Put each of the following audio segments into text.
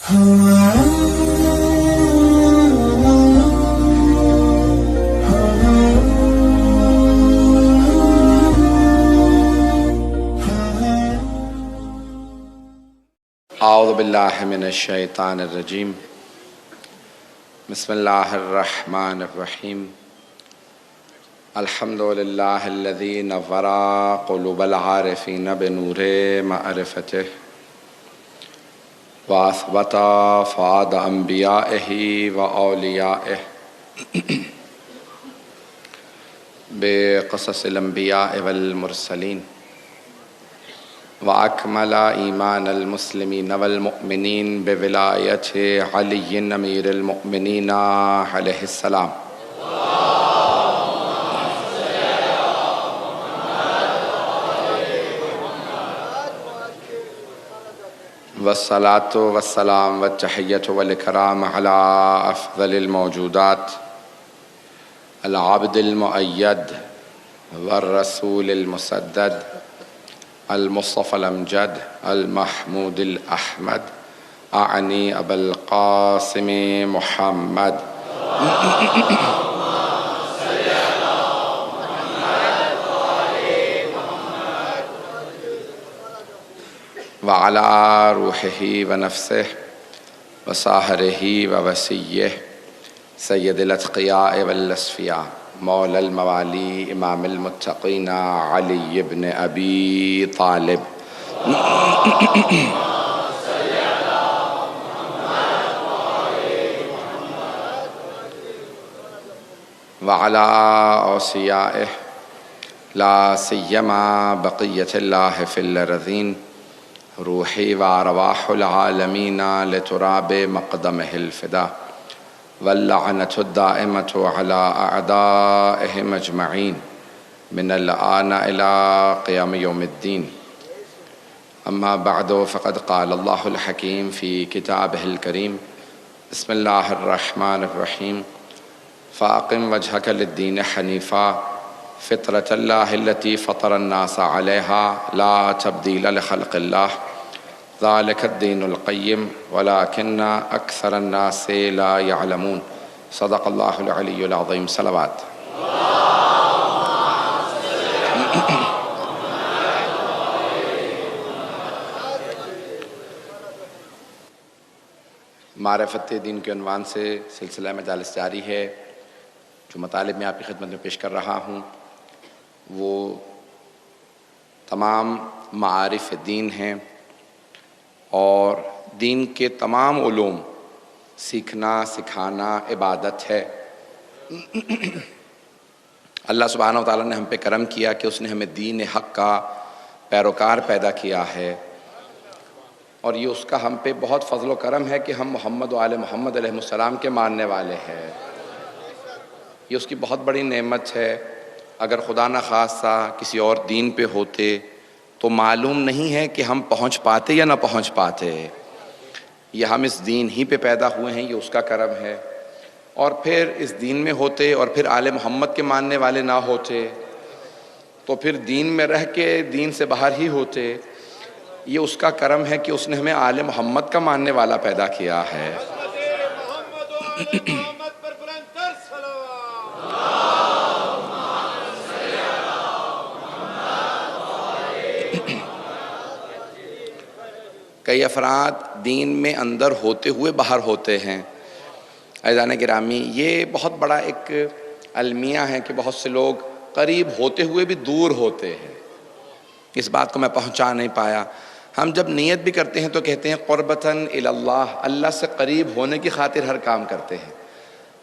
اعوذ باللہ من الشیطان الرجیم بسم اللہ الرحمن الرحیم الحمد للہ الذی نور قلوب العارفین بنور معرفتہ واثبت فؤاد انبیائہ واولیائہ بقصص الانبیاء والمرسلین وأكمل إيمان المسلمين والمؤمنين بولاية علي أمير المؤمنين عليه السلام والصلاة والسلام والتحية والإكرام على أفضل الموجودات العبد المؤيد والرسول المسدد المصطفى الأمجد المحمود الأحمد أعني أبا القاسم محمد وعلى روحه ونفسه وصاهره ووسيه سيد الأتقياء والأصفياء مولا الموالي امام المتقين علي بن ابي طالب وعلى اوصيائه لا سيما بقية الله في الأرضين روحي وارواح العالمين لتراب مقدمه الفدا واللعنة الدائمة على أعدائهم أجمعين من الآن إلى قيام يوم الدين أما بعد فقد قال الله الحكيم في كتابه الكريم بسم الله الرحمن الرحيم فأقم وجهك للدين حنيفا فطرة الله التي فطر الناس عليها لا تبديل لخلق الله ذلك الدين القيم ولكن أكثر الناس لا يعلمون صدق الله العلي العظيم صلوات معرفت دین کے عنوان سے سلسلہ مجالس جاری ہے. جو مطالب میں آپ کی خدمت میں پیش کر رہا ہوں وہ تمام معارف دین ہیں اور دین کے تمام علوم سیکھنا سکھانا عبادت ہے. اللہ سبحانہ و تعالیٰ نے ہم پہ کرم کیا کہ اس نے ہمیں دین حق کا پیروکار پیدا کیا ہے اور یہ اس کا ہم پہ بہت فضل و کرم ہے کہ ہم محمد و آل محمد علیہ السلام کے ماننے والے ہیں. یہ اس کی بہت بڑی نعمت ہے. اگر خدا نہ خواستہ کسی اور دین پہ ہوتے تو معلوم نہیں ہے کہ ہم پہنچ پاتے یا نہ پہنچ پاتے. یہ ہم اس دین ہی پہ پیدا ہوئے ہیں، یہ اس کا کرم ہے. اور پھر اس دین میں ہوتے اور پھر آل محمد کے ماننے والے نہ ہوتے تو پھر دین میں رہ کے دین سے باہر ہی ہوتے. یہ اس کا کرم ہے کہ اس نے ہمیں آل محمد کا ماننے والا پیدا کیا ہے. کئی افراد دین میں اندر ہوتے ہوئے باہر ہوتے ہیں. عزیزان گرامی، یہ بہت بڑا ایک المیہ ہے کہ بہت سے لوگ قریب ہوتے ہوئے بھی دور ہوتے ہیں. اس بات کو میں پہنچا نہیں پایا. ہم جب نیت بھی کرتے ہیں تو کہتے ہیں قربتاً الی اللہ، اللہ سے قریب ہونے کی خاطر ہر کام کرتے ہیں.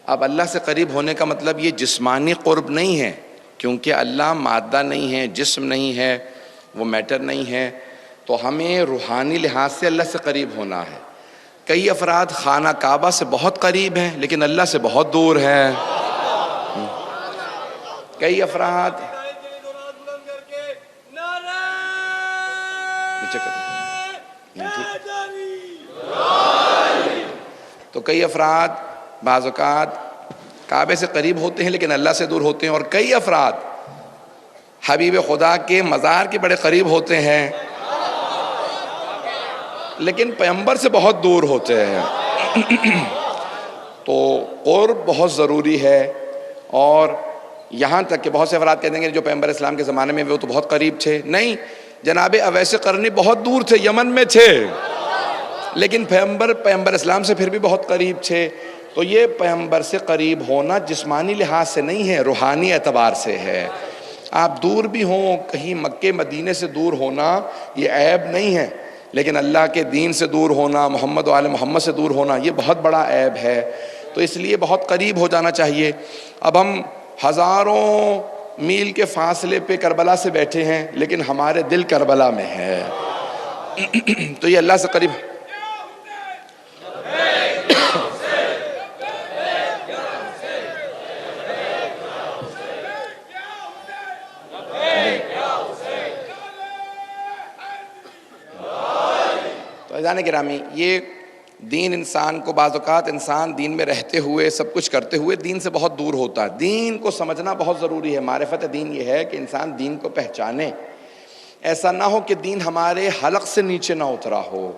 اب اللہ سے قریب ہونے کا مطلب یہ جسمانی قرب نہیں ہے، کیونکہ اللہ مادہ نہیں ہے، جسم نہیں ہے، وہ میٹر نہیں ہے. تو ہمیں روحانی لحاظ سے اللہ سے قریب ہونا ہے. کئی افراد خانہ کعبہ سے بہت قریب ہیں لیکن اللہ سے بہت دور ہیں. کئی افراد تو کئی افراد بعض اوقات کعبے سے قریب ہوتے ہیں لیکن اللہ سے دور ہوتے ہیں. اور کئی افراد حبیب خدا کے مزار کے بڑے قریب ہوتے ہیں لیکن پیغمبر سے بہت دور ہوتے ہیں۔ تو قرب بہت ضروری ہے، اور یہاں تک کہ بہت سے افراد کہتے ہیں کہ جو پیغمبر اسلام کے زمانے میں وہ تو بہت قریب تھے۔ نہیں، جناب اویس قرنی بہت دور تھے، یمن میں تھے، لیکن پیغمبر اسلام سے پھر بھی بہت قریب تھے۔ تو یہ پیغمبر سے قریب ہونا جسمانی لحاظ سے نہیں ہے، روحانی اعتبار سے ہے۔ آپ دور بھی ہوں، کہیں مکے مدینے سے دور ہونا یہ عیب نہیں ہے، لیکن اللہ کے دین سے دور ہونا، محمد و آل محمد سے دور ہونا یہ بہت بڑا عیب ہے۔ تو اس لیے بہت قریب ہو جانا چاہیے۔ اب ہم ہزاروں میل کے فاصلے پہ کربلا سے بیٹھے ہیں، لیکن ہمارے دل کربلا میں ہے، تو یہ اللہ سے قریب۔ تو عزیزان گرامی، یہ دین انسان کو بعض اوقات انسان دین میں رہتے ہوئے سب کچھ کرتے ہوئے دین سے بہت دور ہوتا ہے۔ دین کو سمجھنا بہت ضروری ہے۔ معرفت دین یہ ہے کہ انسان دین کو پہچانے، ایسا نہ ہو کہ دین ہمارے حلق سے نیچے نہ اترا ہو۔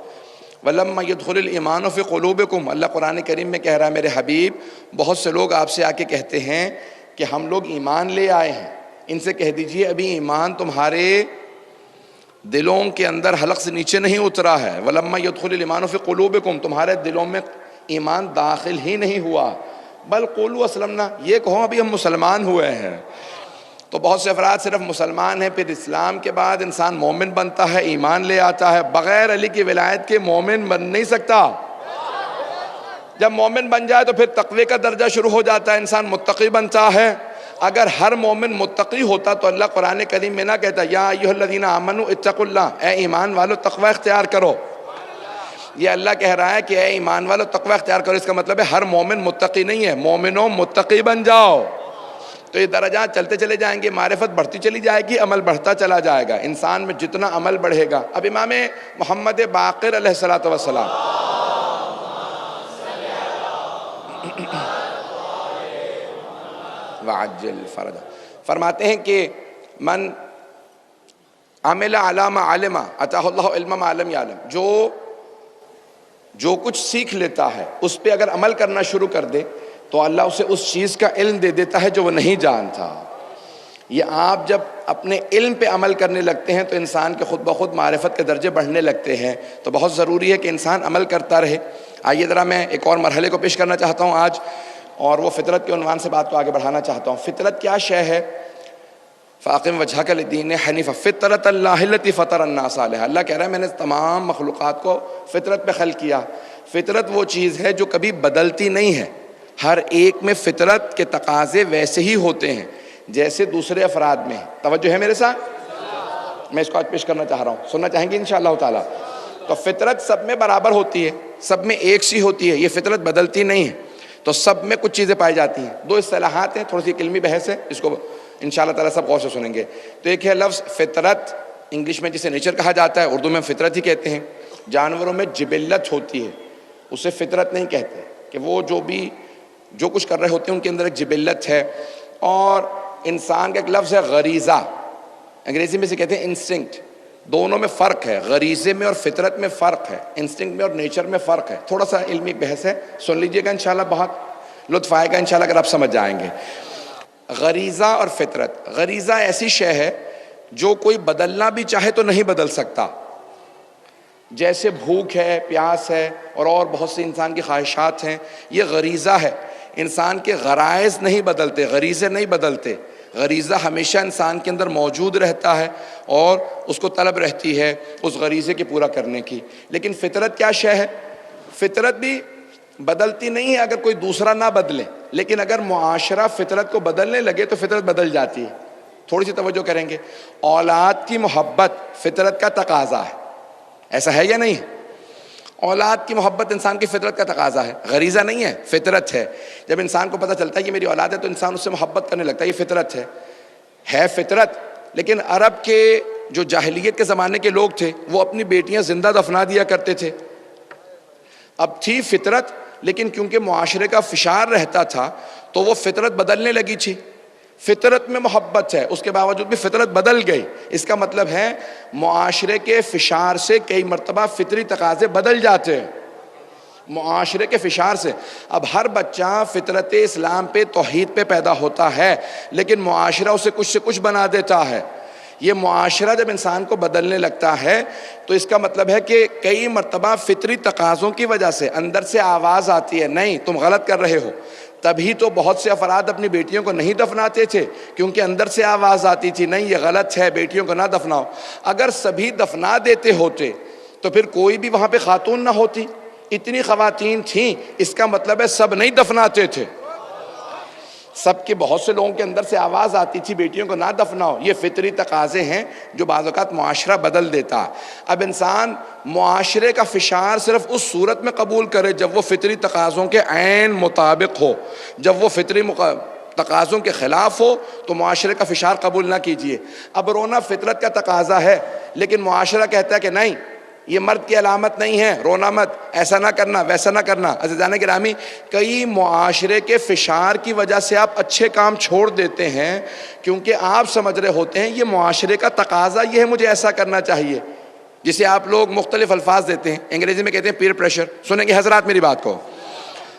وَلَمَّا يَدْخُلِ الْإِيمَانُ فِي قُلُوبِكُمْ، اللہ قرآن کریم میں کہہ رہا ہے میرے حبیب، بہت سے لوگ آپ سے آ کے کہتے ہیں کہ ہم لوگ ایمان لے آئے ہیں، ان سے کہہ دیجئے ابھی ایمان تمہارے دلوں کے اندر حلق سے نیچے نہیں اترا ہے۔ وَلَمَّا يَدْخُلِ الْإِيمَانُ فِي قُلُوبِكُمْ، تمہارے دلوں میں ایمان داخل ہی نہیں ہوا، بل قولوا اسلمنا، یہ کہو ابھی ہم مسلمان ہوئے ہیں۔ تو بہت سے افراد صرف مسلمان ہیں، پھر اسلام کے بعد انسان مومن بنتا ہے، ایمان لے آتا ہے۔ بغیر علی کی ولایت کے مومن بن نہیں سکتا۔ جب مومن بن جائے تو پھر تقوی کا درجہ شروع ہو جاتا ہے، انسان متقی بنتا ہے۔ اگر ہر مومن متقی ہوتا تو اللہ قرآن کریم میں نہ کہتا یا ایھا الذین آمنوا اتقوا اللہ، اے ایمان والو تقوی اختیار کرو۔ یہ اللہ کہہ رہا ہے کہ اے ایمان والو تقوی اختیار کرو، اس کا مطلب ہے ہر مومن متقی نہیں ہے، مومنوں متقی بن جاؤ۔ تو یہ درجات چلتے چلے جائیں گے، معرفت بڑھتی چلی جائے گی، عمل بڑھتا چلا جائے گا، انسان میں جتنا عمل بڑھے گا۔ اب امام محمد باقر علیہ السلام وعجل فرجہ فرماتے ہیں کہ من عمل علی ما علم اتاہ اللہ علم ما لم یعلم، جو کچھ سیکھ لیتا ہے اس پہ اگر عمل کرنا شروع کر دے تو اللہ اسے اس چیز کا علم دے دیتا ہے جو وہ نہیں جانتا۔ یہ آپ جب اپنے علم پہ عمل کرنے لگتے ہیں تو انسان کے خود بخود معرفت کے درجے بڑھنے لگتے ہیں۔ تو بہت ضروری ہے کہ انسان عمل کرتا رہے۔ آئیے ذرا میں ایک اور مرحلے کو پیش کرنا چاہتا ہوں آج، اور وہ فطرت کے عنوان سے بات کو آگے بڑھانا چاہتا ہوں۔ فطرت کیا شے ہے؟ فاقم وجہک للدین حنیفا فطرت اللہ التی فطر الناس علیہا، اللہ کہہ رہا ہے میں نے تمام مخلوقات کو فطرت پہ خلق کیا۔ فطرت وہ چیز ہے جو کبھی بدلتی نہیں ہے، ہر ایک میں فطرت کے تقاضے ویسے ہی ہوتے ہیں جیسے دوسرے افراد میں۔ توجہ ہے میرے ساتھ؟ میں اس کو آج پیش کرنا چاہ رہا ہوں، سننا چاہیں گے انشاءاللہ تعالیٰ۔ تو فطرت سب میں برابر ہوتی ہے، سب میں ایک سی ہوتی ہے، یہ فطرت بدلتی نہیں ہے۔ تو سب میں کچھ چیزیں پائی جاتی ہیں۔ دو اصطلاحات ہیں، تھوڑی سی علمی بحث ہے، اس کو انشاءاللہ تعالیٰ سب غور سے سنیں گے۔ تو ایک ہے لفظ فطرت، انگلش میں جسے نیچر کہا جاتا ہے، اردو میں فطرت ہی کہتے ہیں۔ جانوروں میں جبلت ہوتی ہے، اسے فطرت نہیں کہتے، کہ وہ جو کچھ کر رہے ہوتے ہیں ان کے اندر ایک جبلت ہے۔ اور انسان کا ایک لفظ ہے غریزہ، انگریزی میں سے کہتے ہیں انسٹنکٹ۔ دونوں میں فرق ہے، غریزے میں اور فطرت میں فرق ہے، انسٹنکٹ میں اور نیچر میں فرق ہے۔ تھوڑا سا علمی بحث ہے، سن لیجئے گا انشاءاللہ، بہت لطف آئے گا انشاءاللہ اگر آپ سمجھ جائیں گے۔ غریزہ اور فطرت، غریزہ ایسی شے ہے جو کوئی بدلنا بھی چاہے تو نہیں بدل سکتا، جیسے بھوک ہے، پیاس ہے، اور بہت سی انسان کی خواہشات ہیں، یہ غریزہ ہے۔ انسان کے غرائز نہیں بدلتے، غریزے نہیں بدلتے، غریزہ ہمیشہ انسان کے اندر موجود رہتا ہے اور اس کو طلب رہتی ہے اس غریزے کے پورا کرنے کی۔ لیکن فطرت کیا شے ہے؟ فطرت بھی بدلتی نہیں ہے اگر کوئی دوسرا نہ بدلے، لیکن اگر معاشرہ فطرت کو بدلنے لگے تو فطرت بدل جاتی ہے۔ تھوڑی سی توجہ کریں گے، اولاد کی محبت فطرت کا تقاضا ہے، ایسا ہے یا نہیں؟ اولاد کی محبت انسان کی فطرت کا تقاضا ہے، غریزہ نہیں ہے، فطرت ہے۔ جب انسان کو پتہ چلتا ہے کہ میری اولاد ہے تو انسان اس سے محبت کرنے لگتا ہے، یہ فطرت ہے فطرت۔ لیکن عرب کے جو جاہلیت کے زمانے کے لوگ تھے وہ اپنی بیٹیاں زندہ دفنا دیا کرتے تھے۔ اب تھی فطرت، لیکن کیونکہ معاشرے کا فشار رہتا تھا تو وہ فطرت بدلنے لگی تھی۔ فطرت میں محبت ہے، اس کے باوجود بھی فطرت بدل گئی. اس کا مطلب ہے معاشرے کے فشار سے کئی مرتبہ فطری تقاضے بدل جاتے ہیں. معاشرے کے فشار سے اب ہر بچہ فطرت اسلام پہ توحید پہ پیدا ہوتا ہے، لیکن معاشرہ اسے کچھ سے کچھ بنا دیتا ہے. یہ معاشرہ جب انسان کو بدلنے لگتا ہے تو اس کا مطلب ہے کہ کئی مرتبہ فطری تقاضوں کی وجہ سے اندر سے آواز آتی ہے، نہیں تم غلط کر رہے ہو. تبھی تو بہت سے افراد اپنی بیٹیوں کو نہیں دفناتے تھے، کیونکہ اندر سے آواز آتی تھی نہیں یہ غلط ہے، بیٹیوں کو نہ دفناؤ. اگر سبھی دفنا دیتے ہوتے تو پھر کوئی بھی وہاں پہ خاتون نہ ہوتی. اتنی خواتین تھیں، اس کا مطلب ہے سب نہیں دفناتے تھے. سب کے بہت سے لوگوں کے اندر سے آواز آتی تھی بیٹیوں کو نہ دفناؤ. یہ فطری تقاضے ہیں جو بعض اوقات معاشرہ بدل دیتا. اب انسان معاشرے کا فشار صرف اس صورت میں قبول کرے جب وہ فطری تقاضوں کے عین مطابق ہو. جب وہ فطری تقاضوں کے خلاف ہو تو معاشرے کا فشار قبول نہ کیجیے. اب رونا فطرت کا تقاضا ہے، لیکن معاشرہ کہتا ہے کہ نہیں یہ مرد کی علامت نہیں ہے، رونا مت، ایسا نہ کرنا ویسا نہ کرنا. عزیزان گرامی، کئی معاشرے کے فشار کی وجہ سے آپ اچھے کام چھوڑ دیتے ہیں کیونکہ آپ سمجھ رہے ہوتے ہیں یہ معاشرے کا تقاضا یہ ہے، مجھے ایسا کرنا چاہیے. جسے آپ لوگ مختلف الفاظ دیتے ہیں، انگریزی میں کہتے ہیں پیئر پریشر. سنیں گے حضرات میری بات کو؟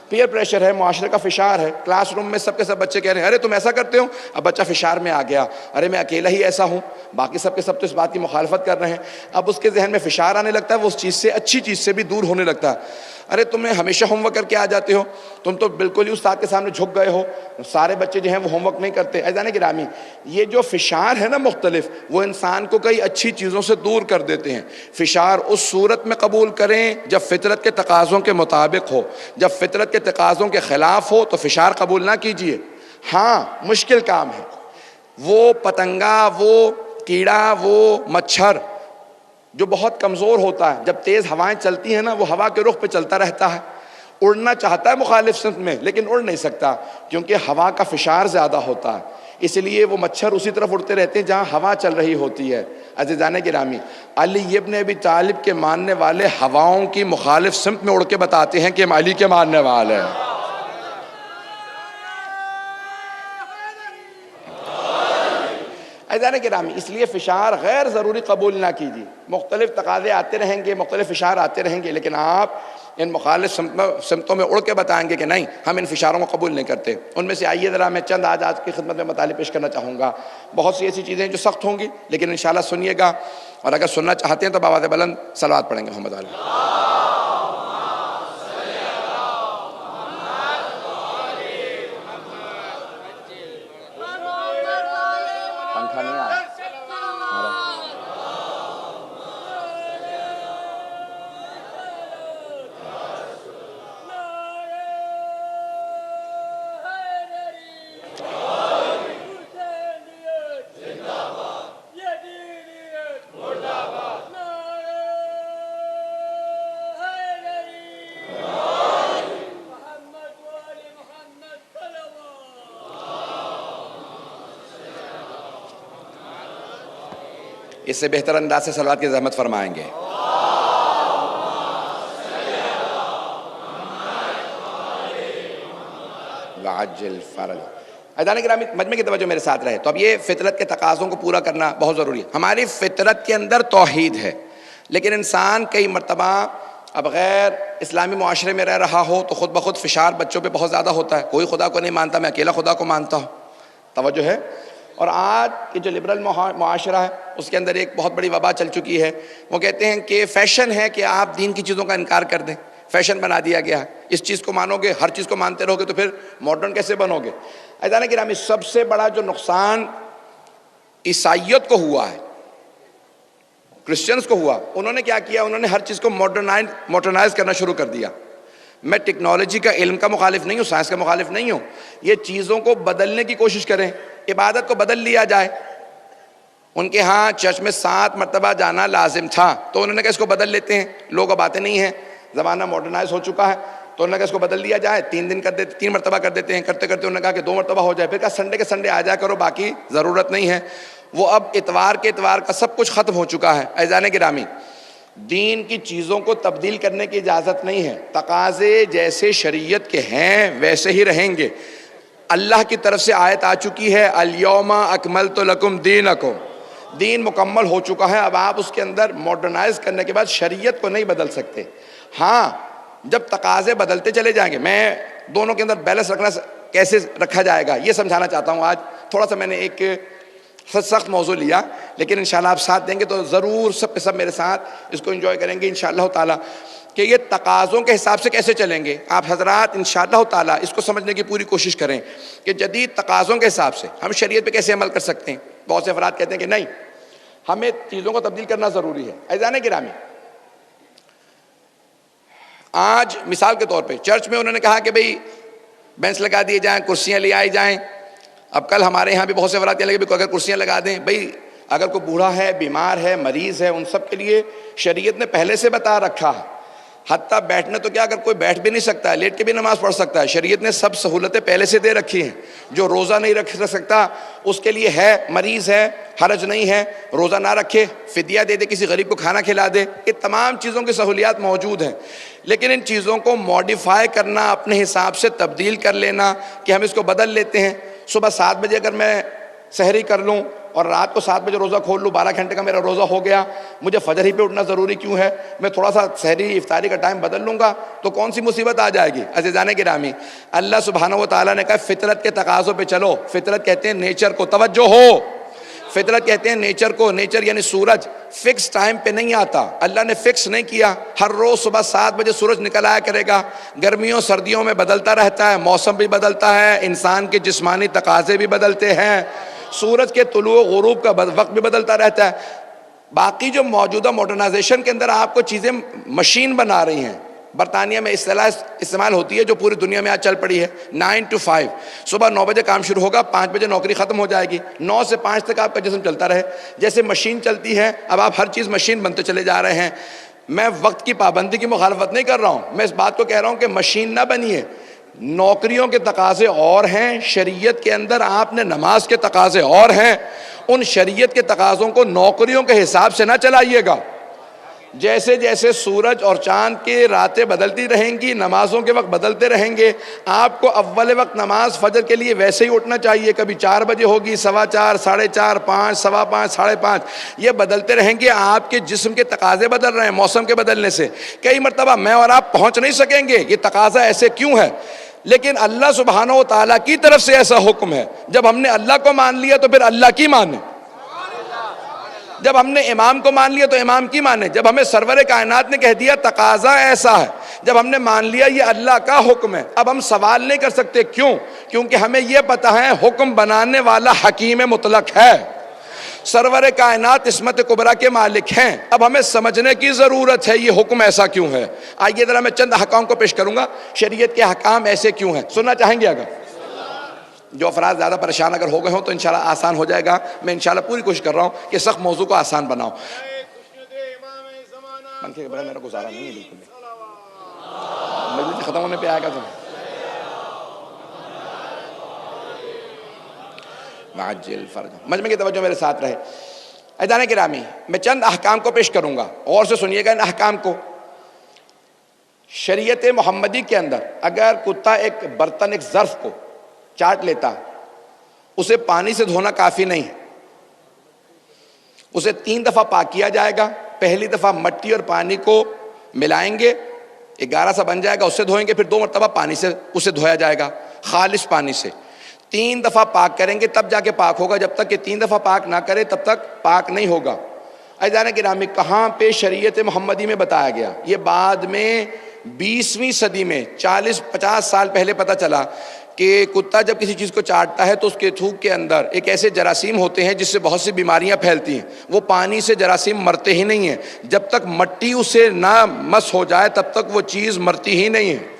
پیئر پریشر ہے، معاشرے کا فشار ہے. کلاس روم میں سب کے سب بچے کہہ رہے ہیں ارے تم ایسا کرتے ہو. اب بچہ فشار میں آ گیا، ارے میں اکیلا ہی ایسا ہوں، باقی سب کے سب تو اس بات کی مخالفت کر رہے ہیں. اب اس کے ذہن میں فشار آنے لگتا ہے، وہ اس چیز سے اچھی چیز سے بھی دور ہونے لگتا ہے. ارے تمہیں ہمیشہ ہوم ورک کر کے آ جاتے ہو، تم تو بالکل ہی استاد کے سامنے جھک گئے ہو. سارے بچے جو ہیں وہ ہوم ورک نہیں کرتے. عزیزان گرامی، یہ جو فشار ہے نا مختلف، وہ انسان کو کئی اچھی چیزوں سے دور کر دیتے ہیں. فشار اس صورت میں قبول کریں جب فطرت کے تقاضوں کے مطابق ہو. جب فطرت کے تقاضوں کے خلاف ہو تو فشار قبول نہ کیجیے. ہاں مشکل کام ہے. وہ پتنگا، وہ کیڑا، وہ مچھر جو بہت کمزور ہوتا ہے، جب تیز ہوائیں چلتی ہیں نا وہ ہوا کے رخ پہ چلتا رہتا ہے. اڑنا چاہتا ہے مخالف سمت میں لیکن اڑ نہیں سکتا کیونکہ ہوا کا فشار زیادہ ہوتا ہے. اس لیے وہ مچھر اسی طرف اڑتے رہتے ہیں جہاں ہوا چل رہی ہوتی ہے. عزیزان گرامی، علی ابن ابی طالب کے ماننے والے ہواؤں کی مخالف سمت میں اڑ کے بتاتے ہیں کہ ہم علی کے ماننے والے ہیں. عزیزان گرامی، اس لیے فشار غیر ضروری قبول نہ کیجیے. مختلف تقاضے آتے رہیں گے، مختلف فشار آتے رہیں گے، لیکن آپ ان مخالف سمتوں میں اڑ کے بتائیں گے کہ نہیں ہم ان فشاروں کو قبول نہیں کرتے. ان میں سے آئیے ذرا میں چند آج کی خدمت میں مطالب پیش کرنا چاہوں گا. بہت سی ایسی چیزیں جو سخت ہوں گی لیکن انشاءاللہ سنیے گا، اور اگر سننا چاہتے ہیں تو بآواز بلند صلوات پڑھیں گے محمد علیہ. پنکھا نہیں آیا. اس سے بہتر انداز سے صلوات کی زحمت فرمائیں گے. وعجل فرج. عزیزان گرامی، مجمع کی توجہ میرے ساتھ رہے. تو اب یہ فطرت کے تقاضوں کو پورا کرنا بہت ضروری ہے. ہماری فطرت کے اندر توحید ہے، لیکن انسان کئی مرتبہ اب غیر اسلامی معاشرے میں رہ رہا ہو تو خود بخود فشار بچوں پہ بہت زیادہ ہوتا ہے. کوئی خدا کو نہیں مانتا، میں اکیلا خدا کو مانتا ہوں. توجہ ہے. اور آج یہ جو لبرل معاشرہ ہے اس کے اندر ایک بہت بڑی وبا چل چکی ہے. وہ کہتے ہیں کہ فیشن ہے کہ آپ دین کی چیزوں کا انکار کر دیں. فیشن بنا دیا گیا ہے. اس چیز کو مانو گے، ہر چیز کو مانتے رہو گے تو پھر ماڈرن کیسے بنو گے؟ عزیزان گرامی، سب سے بڑا جو نقصان عیسائیت کو ہوا ہے، کرسچنز کو ہوا، انہوں نے کیا کیا؟ انہوں نے ہر چیز کو ماڈرنائز کرنا شروع کر دیا. میں ٹیکنالوجی کا، علم کا مخالف نہیں ہوں، سائنس کا مخالف نہیں ہوں. یہ چیزوں کو بدلنے کی کوشش کریں. عبادت کو بدل لیا جائے. ان کے ہاں چرچ میں 7 مرتبہ جانا لازم تھا تو انہوں نے کہا اس کو بدل لیتے ہیں. لوگ اب آتے نہیں ہیں، زمانہ ماڈرنائز ہو چکا ہے تو انہوں نے کہا اس کو بدل دیا جائے. 3 دن کر دیتے، 3 مرتبہ کر دیتے ہیں. کرتے کرتے انہوں نے کہا کہ 2 مرتبہ ہو جائے. پھر کہا سنڈے کے سنڈے آ جایا کرو، باقی ضرورت نہیں ہے. وہ اب اتوار کے اتوار کا سب کچھ ختم ہو چکا ہے. عزیزان گرامی، دین کی چیزوں کو تبدیل کرنے کی اجازت نہیں ہے. تقاضے جیسے شریعت کے ہیں ویسے ہی رہیں گے. اللہ کی طرف سے آیت آ چکی ہے، الیوم اکملت لکم دینکم، دین مکمل ہو چکا ہے۔ اب آپ اس کے اندر ماڈرنائز کرنے کے بعد شریعت کو نہیں بدل سکتے۔ ہاں جب تقاضے بدلتے چلے جائیں گے، میں دونوں کے اندر بیلنس رکھنا کیسے رکھا جائے گا یہ سمجھانا چاہتا ہوں۔ آج تھوڑا سا میں نے ایک سخت موضوع لیا، لیکن انشاءاللہ آپ ساتھ دیں گے تو ضرور سب کے سب میرے ساتھ اس کو انجوائے کریں گے انشاءاللہ تعالیٰ، کہ یہ تقاضوں کے حساب سے کیسے چلیں گے۔ آپ حضرات انشاءاللہ تعالیٰ اس کو سمجھنے کی پوری کوشش کریں کہ جدید تقاضوں کے حساب سے ہم شریعت پہ کیسے عمل کر سکتے ہیں۔ بہت سے افراد کہتے ہیں کہ نہیں، ہمیں چیزوں کو تبدیل کرنا ضروری ہے۔ عزیزان گرامی، آج مثال کے طور پہ چرچ میں انہوں نے کہا کہ بھئی بینچ لگا دیے جائیں، کرسیاں لے آئی جائیں۔ اب کل ہمارے یہاں بھی بہت سے افراد کہنے لگے اگر کرسیاں لگا دیں، بھئی اگر کوئی بوڑھا ہے، بیمار ہے، مریض ہے، ان سب کے لیے شریعت نے پہلے سے بتا رکھا ہے، حتیٰ بیٹھنے تو کیا، اگر کوئی بیٹھ بھی نہیں سکتا ہے، لیٹ کے بھی نماز پڑھ سکتا ہے، شریعت نے سب سہولتیں پہلے سے دے رکھی ہیں۔ جو روزہ نہیں رکھ سکتا اس کے لیے ہے، مریض ہے، حرج نہیں ہے، روزہ نہ رکھے، فدیہ دے دے، کسی غریب کو کھانا کھلا دے، یہ تمام چیزوں کی سہولیات موجود ہیں۔ لیکن ان چیزوں کو ماڈیفائی کرنا، اپنے حساب سے تبدیل کر لینا کہ ہم اس کو بدل لیتے ہیں۔ صبح 7 بجے اگر میں سحری کر لوں اور رات کو 7 بجے روزہ کھول لوں، 12 گھنٹے کا میرا روزہ ہو گیا، مجھے فجر ہی پہ اٹھنا ضروری کیوں ہے؟ میں تھوڑا سا سحری افطاری کا ٹائم بدل لوں گا تو کون سی مصیبت آ جائے گی؟ عزیزان گرامی، اللہ سبحانہ و تعالیٰ نے کہا فطرت کے تقاضوں پہ چلو۔ فطرت کہتے ہیں نیچر کو، توجہ ہو، فطرت کہتے ہیں نیچر کو۔ نیچر یعنی سورج فکس ٹائم پہ نہیں آتا، اللہ نے فکس نہیں کیا۔ ہر روز صبح 7 بجے سورج نکل آیا کرے گا، گرمیوں سردیوں میں بدلتا رہتا ہے، موسم بھی بدلتا ہے، انسان کے جسمانی تقاضے بھی بدلتے ہیں، سورج کے طلوع و غروب کا وقت بھی بدلتا رہتا ہے۔ باقی جو موجودہ ماڈرنائزیشن کے اندر آپ کو چیزیں مشین بنا رہی ہیں، برطانیہ میں اصطلاح استعمال ہوتی ہے جو پوری دنیا میں آج چل پڑی ہے، 9 to 5۔ صبح 9 بجے کام شروع ہوگا، 5 بجے نوکری ختم ہو جائے گی، 9 سے 5 تک آپ کا جسم چلتا رہے۔ جیسے مشین چلتی ہے، اب آپ ہر چیز مشین بنتے چلے جا رہے ہیں۔ میں وقت کی پابندی کی مخالفت نہیں کر رہا ہوں، میں اس بات کو کہہ رہا ہوں کہ مشین نہ بنیے۔ نوکریوں کے تقاضے اور ہیں، شریعت کے اندر آپ نے نماز کے تقاضے اور ہیں، ان شریعت کے تقاضوں کو نوکریوں کے حساب سے نہ چلائیے گا۔ جیسے جیسے سورج اور چاند کی راتیں بدلتی رہیں گی، نمازوں کے وقت بدلتے رہیں گے، آپ کو اول وقت نماز فجر کے لیے ویسے ہی اٹھنا چاہیے۔ کبھی 4 بجے ہوگی، 4:15، 4:30، 5، 5:15، 5:30، یہ بدلتے رہیں گے۔ آپ کے جسم کے تقاضے بدل رہے ہیں موسم کے بدلنے سے۔ کئی مرتبہ میں اور آپ پہنچ نہیں سکیں گے، یہ تقاضا ایسے کیوں ہے؟ لیکن اللہ سبحانہ و تعالیٰ کی طرف سے ایسا حکم ہے۔ جب ہم نے اللہ کو مان لیا تو پھر اللہ کی مانیں، جب ہم نے امام کو مان لیا تو امام کی مانیں، جب ہمیں سرور کائنات نے کہہ دیا تقاضا ایسا ہے، جب ہم نے مان لیا یہ اللہ کا حکم ہے، اب ہم سوال نہیں کر سکتے۔ کیوں؟ کیونکہ ہمیں یہ پتہ ہے حکم بنانے والا حکیم مطلق ہے، سرور کائنات عصمت کبریٰ کے مالک ہیں۔ اب ہمیں سمجھنے کی ضرورت ہے یہ حکم ایسا کیوں ہے۔ آئیے ذرا میں چند احکام کو پیش کروں گا، شریعت کے احکام ایسے کیوں ہیں، سننا چاہیں گے؟ اگر جو افراد زیادہ پریشان اگر ہو گئے ہوں تو انشاءاللہ آسان ہو جائے گا۔ میں انشاءاللہ پوری کوشش کر رہا ہوں کہ سخت موضوع کو آسان بناؤں۔ پنکھے کے بغیر میرا گزارا نہیں ہے بالکل بھی، مجلس ختم ہونے پہ آئے گا تو معجل فرج۔ مجمع کی توجہ میرے ساتھ رہے۔ عزیزان گرامی، میں چند احکام کو پیش کروں گا، غور سے سنیے گا ان احکام کو۔ شریعت محمدی کے اندر اگر کتا ایک برتن، ایک ظرف کو چاٹ لیتا، اسے پانی سے دھونا کافی نہیں، اسے 3 دفعہ پاک کیا جائے گا۔ پہلی دفعہ مٹی اور پانی کو ملائیں گے، 11 سا بن جائے گا، اس سے دھوئیں گے، پھر 2 مرتبہ پانی سے اسے دھویا جائے گا، خالص پانی سے۔ 3 دفعہ پاک کریں گے تب جا کے پاک ہوگا، جب تک کہ 3 دفعہ پاک نہ کرے تب تک پاک نہیں ہوگا۔ عزیزان گرامی، کہاں پہ شریعت محمدی میں بتایا گیا؟ یہ بعد میں 20ویں صدی میں 40-50 سال پہلے پتہ چلا کہ کتا جب کسی چیز کو چاٹتا ہے تو اس کے تھوک کے اندر ایک ایسے جراثیم ہوتے ہیں جس سے بہت سی بیماریاں پھیلتی ہیں۔ وہ پانی سے جراثیم مرتے ہی نہیں ہیں، جب تک مٹی اسے نہ مس ہو جائے تب تک وہ چیز مرتی ہی نہیں ہے۔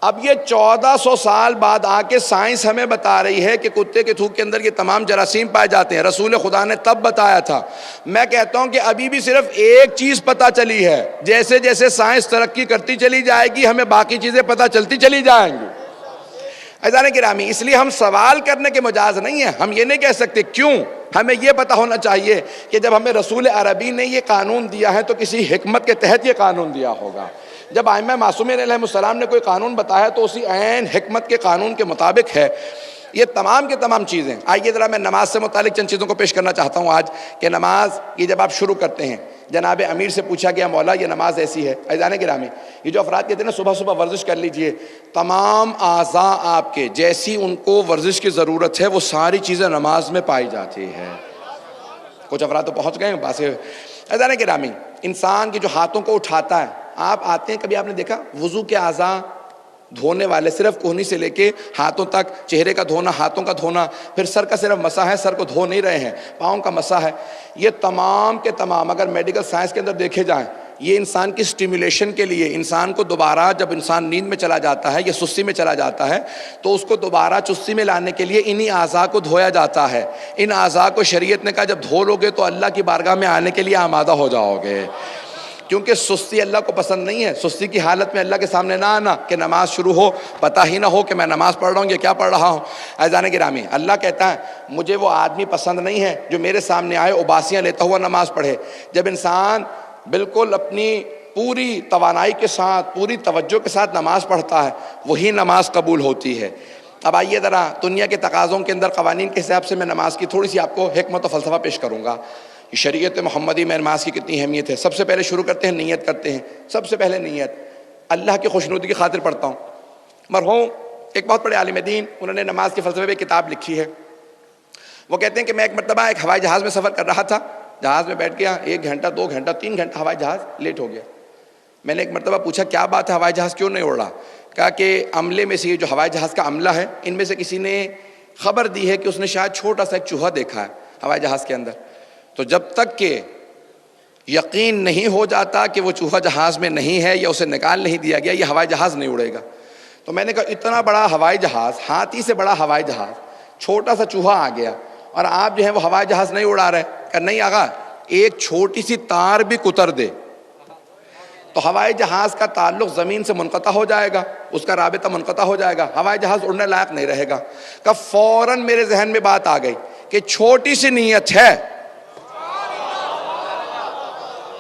اب یہ 1400 سال بعد آ کے سائنس ہمیں بتا رہی ہے کہ کتے کے تھوک کے اندر یہ تمام جراثیم پائے جاتے ہیں، رسول خدا نے تب بتایا تھا۔ میں کہتا ہوں کہ ابھی بھی صرف ایک چیز پتہ چلی ہے، جیسے جیسے سائنس ترقی کرتی چلی جائے گی ہمیں باقی چیزیں پتہ چلتی چلی جائیں گی۔ عزیزان گرامی، اس لیے ہم سوال کرنے کے مجاز نہیں ہیں، ہم یہ نہیں کہہ سکتے کیوں۔ ہمیں یہ پتہ ہونا چاہیے کہ جب ہمیں رسول عربی نے یہ قانون دیا ہے تو کسی حکمت کے تحت یہ قانون دیا ہوگا۔ جب ائمہ معصومین علیہ السلام نے کوئی قانون بتایا تو اسی عین حکمت کے قانون کے مطابق ہے۔ یہ تمام کے تمام چیزیں، آئیے ذرا میں نماز سے متعلق چند چیزوں کو پیش کرنا چاہتا ہوں آج، کہ نماز کی جب آپ شروع کرتے ہیں، جناب امیر سے پوچھا گیا مولا یہ نماز ایسی ہے۔ عزیزان گرامی، یہ جو افراد کہتے ہیں نا صبح صبح ورزش کر لیجئے، تمام اعضاء آپ کے جیسی ان کو ورزش کی ضرورت ہے وہ ساری چیزیں نماز میں پائی جاتی ہے۔ کچھ افراد تو پہنچ گئے ہیں باسے۔ عزیزان گرامی، انسان کی جو ہاتھوں کو اٹھاتا ہے، آپ آتے ہیں کبھی آپ نے دیکھا وضو کے اعضاء دھونے والے صرف کوہنی سے لے کے ہاتھوں تک، چہرے کا دھونا، ہاتھوں کا دھونا، پھر سر کا صرف مسح ہے، سر کو دھو نہیں رہے ہیں، پاؤں کا مسح ہے، یہ تمام کے تمام اگر میڈیکل سائنس کے اندر دیکھے جائیں، یہ انسان کی سٹیمیولیشن کے لیے، انسان کو دوبارہ جب انسان نیند میں چلا جاتا ہے یا سستی میں چلا جاتا ہے تو اس کو دوبارہ چستی میں لانے کے لیے انہی اعضاء کو دھویا جاتا ہے۔ ان اعضاء کو شریعت نے کہا جب دھو لو گے تو اللہ کی بارگاہ میں آنے کے لیے آمادہ ہو جاؤ گے، کیونکہ سستی اللہ کو پسند نہیں ہے۔ سستی کی حالت میں اللہ کے سامنے نہ آنا کہ نماز شروع ہو پتہ ہی نہ ہو کہ میں نماز پڑھ رہا ہوں یا کیا پڑھ رہا ہوں۔ عزیزان گرامی، اللہ کہتا ہے مجھے وہ آدمی پسند نہیں ہے جو میرے سامنے آئے اباسیاں لیتا ہوا نماز پڑھے۔ جب انسان بالکل اپنی پوری توانائی کے ساتھ، پوری توجہ کے ساتھ نماز پڑھتا ہے وہی نماز قبول ہوتی ہے۔ اب آئیے ذرا دنیا کے تقاضوں کے اندر قوانین کے حساب سے میں نماز کی تھوڑی سی آپ کو حکمت و فلسفہ پیش کروں گا۔ شریعت محمدی میں نماز کی کتنی اہمیت ہے۔ سب سے پہلے شروع کرتے ہیں نیت کرتے ہیں۔ سب سے پہلے نیت، اللہ کی خوشنودی کی خاطر پڑھتا ہوں۔ مرحوم ایک بہت بڑے عالم دین، انہوں نے نماز کے فلسفے پہ کتاب لکھی ہے۔ وہ کہتے ہیں کہ میں ایک مرتبہ ایک ہوائی جہاز میں سفر کر رہا تھا، جہاز میں بیٹھ گیا، 1 گھنٹہ 2 گھنٹہ 3 گھنٹہ ہوائی جہاز لیٹ ہو گیا۔ میں نے ایک مرتبہ پوچھا کیا بات ہے، ہوائی جہاز کیوں نہیں اڑ رہا؟ کہا کہ عملے میں سے، یہ جو ہوائی جہاز کا عملہ ہے ان میں سے کسی نے خبر دی ہے کہ اس نے شاید چھوٹا سا ایک چوہا دیکھا ہے ہوائی جہاز کے اندر، تو جب تک کہ یقین نہیں ہو جاتا کہ وہ چوہا جہاز میں نہیں ہے یا اسے نکال نہیں دیا گیا، یہ ہوائی جہاز نہیں اڑے گا۔ تو میں نے کہا اتنا بڑا ہوائی جہاز، ہاتھی سے بڑا ہوائی جہاز، چھوٹا سا چوہا آ گیا اور آپ جو ہے وہ ہوائی جہاز نہیں اڑا رہے؟ کہ نہیں آقا، ایک چھوٹی سی تار بھی کتر دے تو ہوائی جہاز کا تعلق زمین سے منقطع ہو جائے گا، اس کا رابطہ منقطع ہو جائے گا، ہوائی جہاز اڑنے لائق نہیں رہے گا۔ کہ فوراً میرے ذہن میں بات آ گئی کہ چھوٹی سی نیت ہے،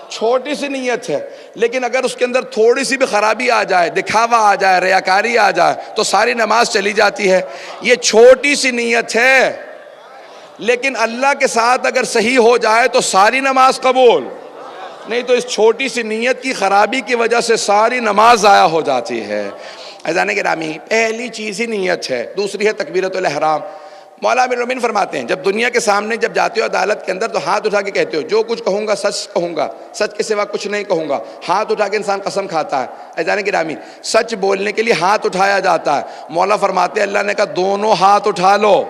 چھوٹی سی نیت ہے، لیکن اگر اس کے اندر تھوڑی سی بھی خرابی آ جائے، دکھاوا آ جائے، ریاکاری آ جائے تو ساری نماز چلی جاتی ہے۔ یہ چھوٹی سی نیت ہے، لیکن اللہ کے ساتھ اگر صحیح ہو جائے تو ساری نماز قبول، نہیں تو اس چھوٹی سی نیت کی خرابی کی وجہ سے ساری نماز ضائع ہو جاتی ہے۔ عزیزان گرامی، پہلی چیز ہی نیت ہے، دوسری ہے تکبیرۃ الاحرام۔ مولا امیر المومنین فرماتے ہیں جب دنیا کے سامنے جب جاتے ہو عدالت کے اندر تو ہاتھ اٹھا کے کہتے ہو جو کچھ کہوں گا سچ کہوں گا، سچ کے سوا کچھ نہیں کہوں گا۔ ہاتھ اٹھا کے انسان قسم کھاتا ہے۔ عزیزان گرامی، سچ بولنے کے لیے ہاتھ اٹھایا جاتا ہے۔ مولا فرماتے ہیں اللہ نے کہا دونوں ہاتھ اٹھا لو،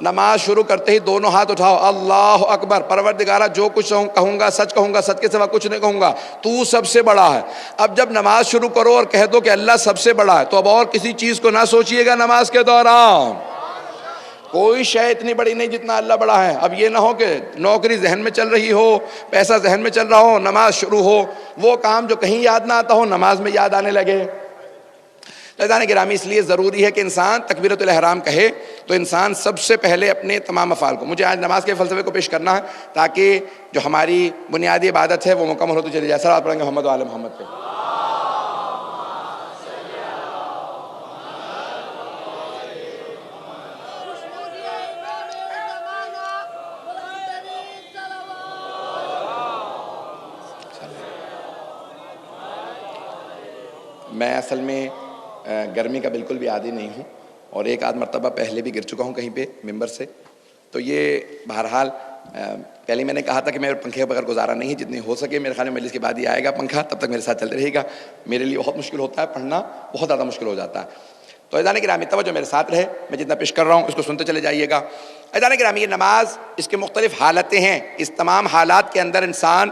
نماز شروع کرتے ہی دونوں ہاتھ اٹھاؤ، اللہ اکبر، پروردگارہ جو کچھ کہوں گا سچ کہوں گا، سچ کے سوا کچھ نہیں کہوں گا، تو سب سے بڑا ہے۔ اب جب نماز شروع کرو اور کہہ دو کہ اللہ سب سے بڑا ہے تو اب اور کسی چیز کو نہ سوچئے گا نماز کے دوران، کوئی شے اتنی بڑی نہیں جتنا اللہ بڑا ہے۔ اب یہ نہ ہو کہ نوکری ذہن میں چل رہی ہو، پیسہ ذہن میں چل رہا ہو، نماز شروع ہو، وہ کام جو کہیں یاد نہ آتا ہو نماز میں یاد آنے لگے۔ عزیزان گرامی، اس لیے ضروری ہے کہ انسان تکبیرۃ الاحرام کہے تو انسان سب سے پہلے اپنے تمام افعال کو، مجھے آج نماز کے فلسفے کو پیش کرنا ہے تاکہ جو ہماری بنیادی عبادت ہے وہ مکمل ہوتی چلی جائے۔ صلوات پڑھیں گے محمد و آل محمد پہ۔ میں اصل میں گرمی کا بالکل بھی عادی نہیں ہوں اور ایک آدھ مرتبہ پہلے بھی گر چکا ہوں کہیں پہ ممبر سے، تو یہ بہرحال پہلے میں نے کہا تھا کہ میں پنکھے بغیر گزارا نہیں، جتنی ہو سکے میرے خیال میں مجلس کے بعد ہی آئے گا پنکھا، تب تک میرے ساتھ چلتے رہے گا۔ میرے لیے بہت مشکل ہوتا ہے پڑھنا، بہت زیادہ مشکل ہو جاتا ہے۔ تو عزیزان گرامی توجہ میرے ساتھ رہے، میں جتنا پیش کر رہا ہوں اس کو سنتے چلے جائیے گا۔ عزیزان گرامی، یہ نماز اس کے مختلف حالتیں ہیں، اس تمام حالات کے اندر انسان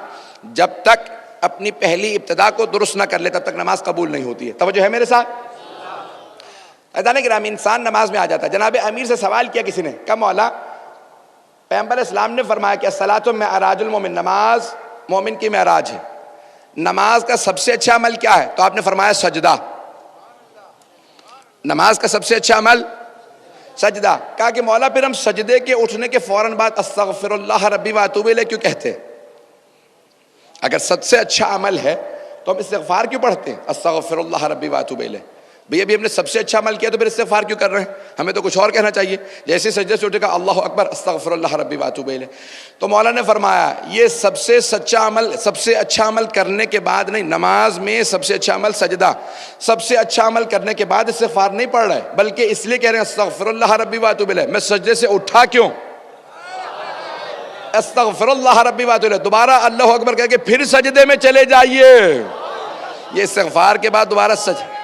جب تک اپنی پہلی ابتدا کو درست نہ کر لے تب تک نماز قبول نہیں ہوتی ہے۔ توجہ ہے میرے ساتھ؟ عزیزان گرامی، انسان نماز میں آ جاتا ہے۔ جناب امیر سے سوال کیا کسی نے، کہا مولا پیغمبر اسلام نے فرمایا کہ الصلاۃ معراج المومن، نماز مومن کی معراج ہے، نماز کا سب سے اچھا عمل کیا ہے؟ تو آپ نے فرمایا سجدہ، نماز کا سب سے اچھا عمل سجدہ۔ کہا کہ مولا پھر ہم سجدے کے اٹھنے کے فوراً بعد استغفر اللہ ربی و اتوب الیہ کیوں کہتے ہیں؟ اگر سب سے اچھا عمل ہے تو ہم استغفار کیوں پڑھتے ہیں؟ استغفر اللہ ربی واتوب الیہ. بھئی ابھی ہم نے سب سے اچھا عمل کیا تو پھر استغفار کیوں کر رہے ہیں؟ ہمیں تو کچھ اور کہنا چاہیے. جیسے سجدے سے اٹھے گا اللہ اکبر استغفر اللہ ربی واتوب الیہ. تو مولا نے فرمایا یہ سب سے سچا عمل، سب سے اچھا عمل کرنے کے بعد نہیں، نماز میں سب سے اچھا عمل سجدہ، سب سے اچھا عمل کرنے کے بعد استغفار نہیں پڑھ رہے، بلکہ اس لیے کہہ رہے ہیں استغفر اللہ ربی واتوب الیہ. میں سجدے سے اٹھا کیوں؟ استغفر اللہ ربی واتوب الیہ. دوبارہ اللہ اکبر کہہ کے پھر سجدے میں چلے جائیے. یہ استغفار کے بعد دوبارہ سجدہ.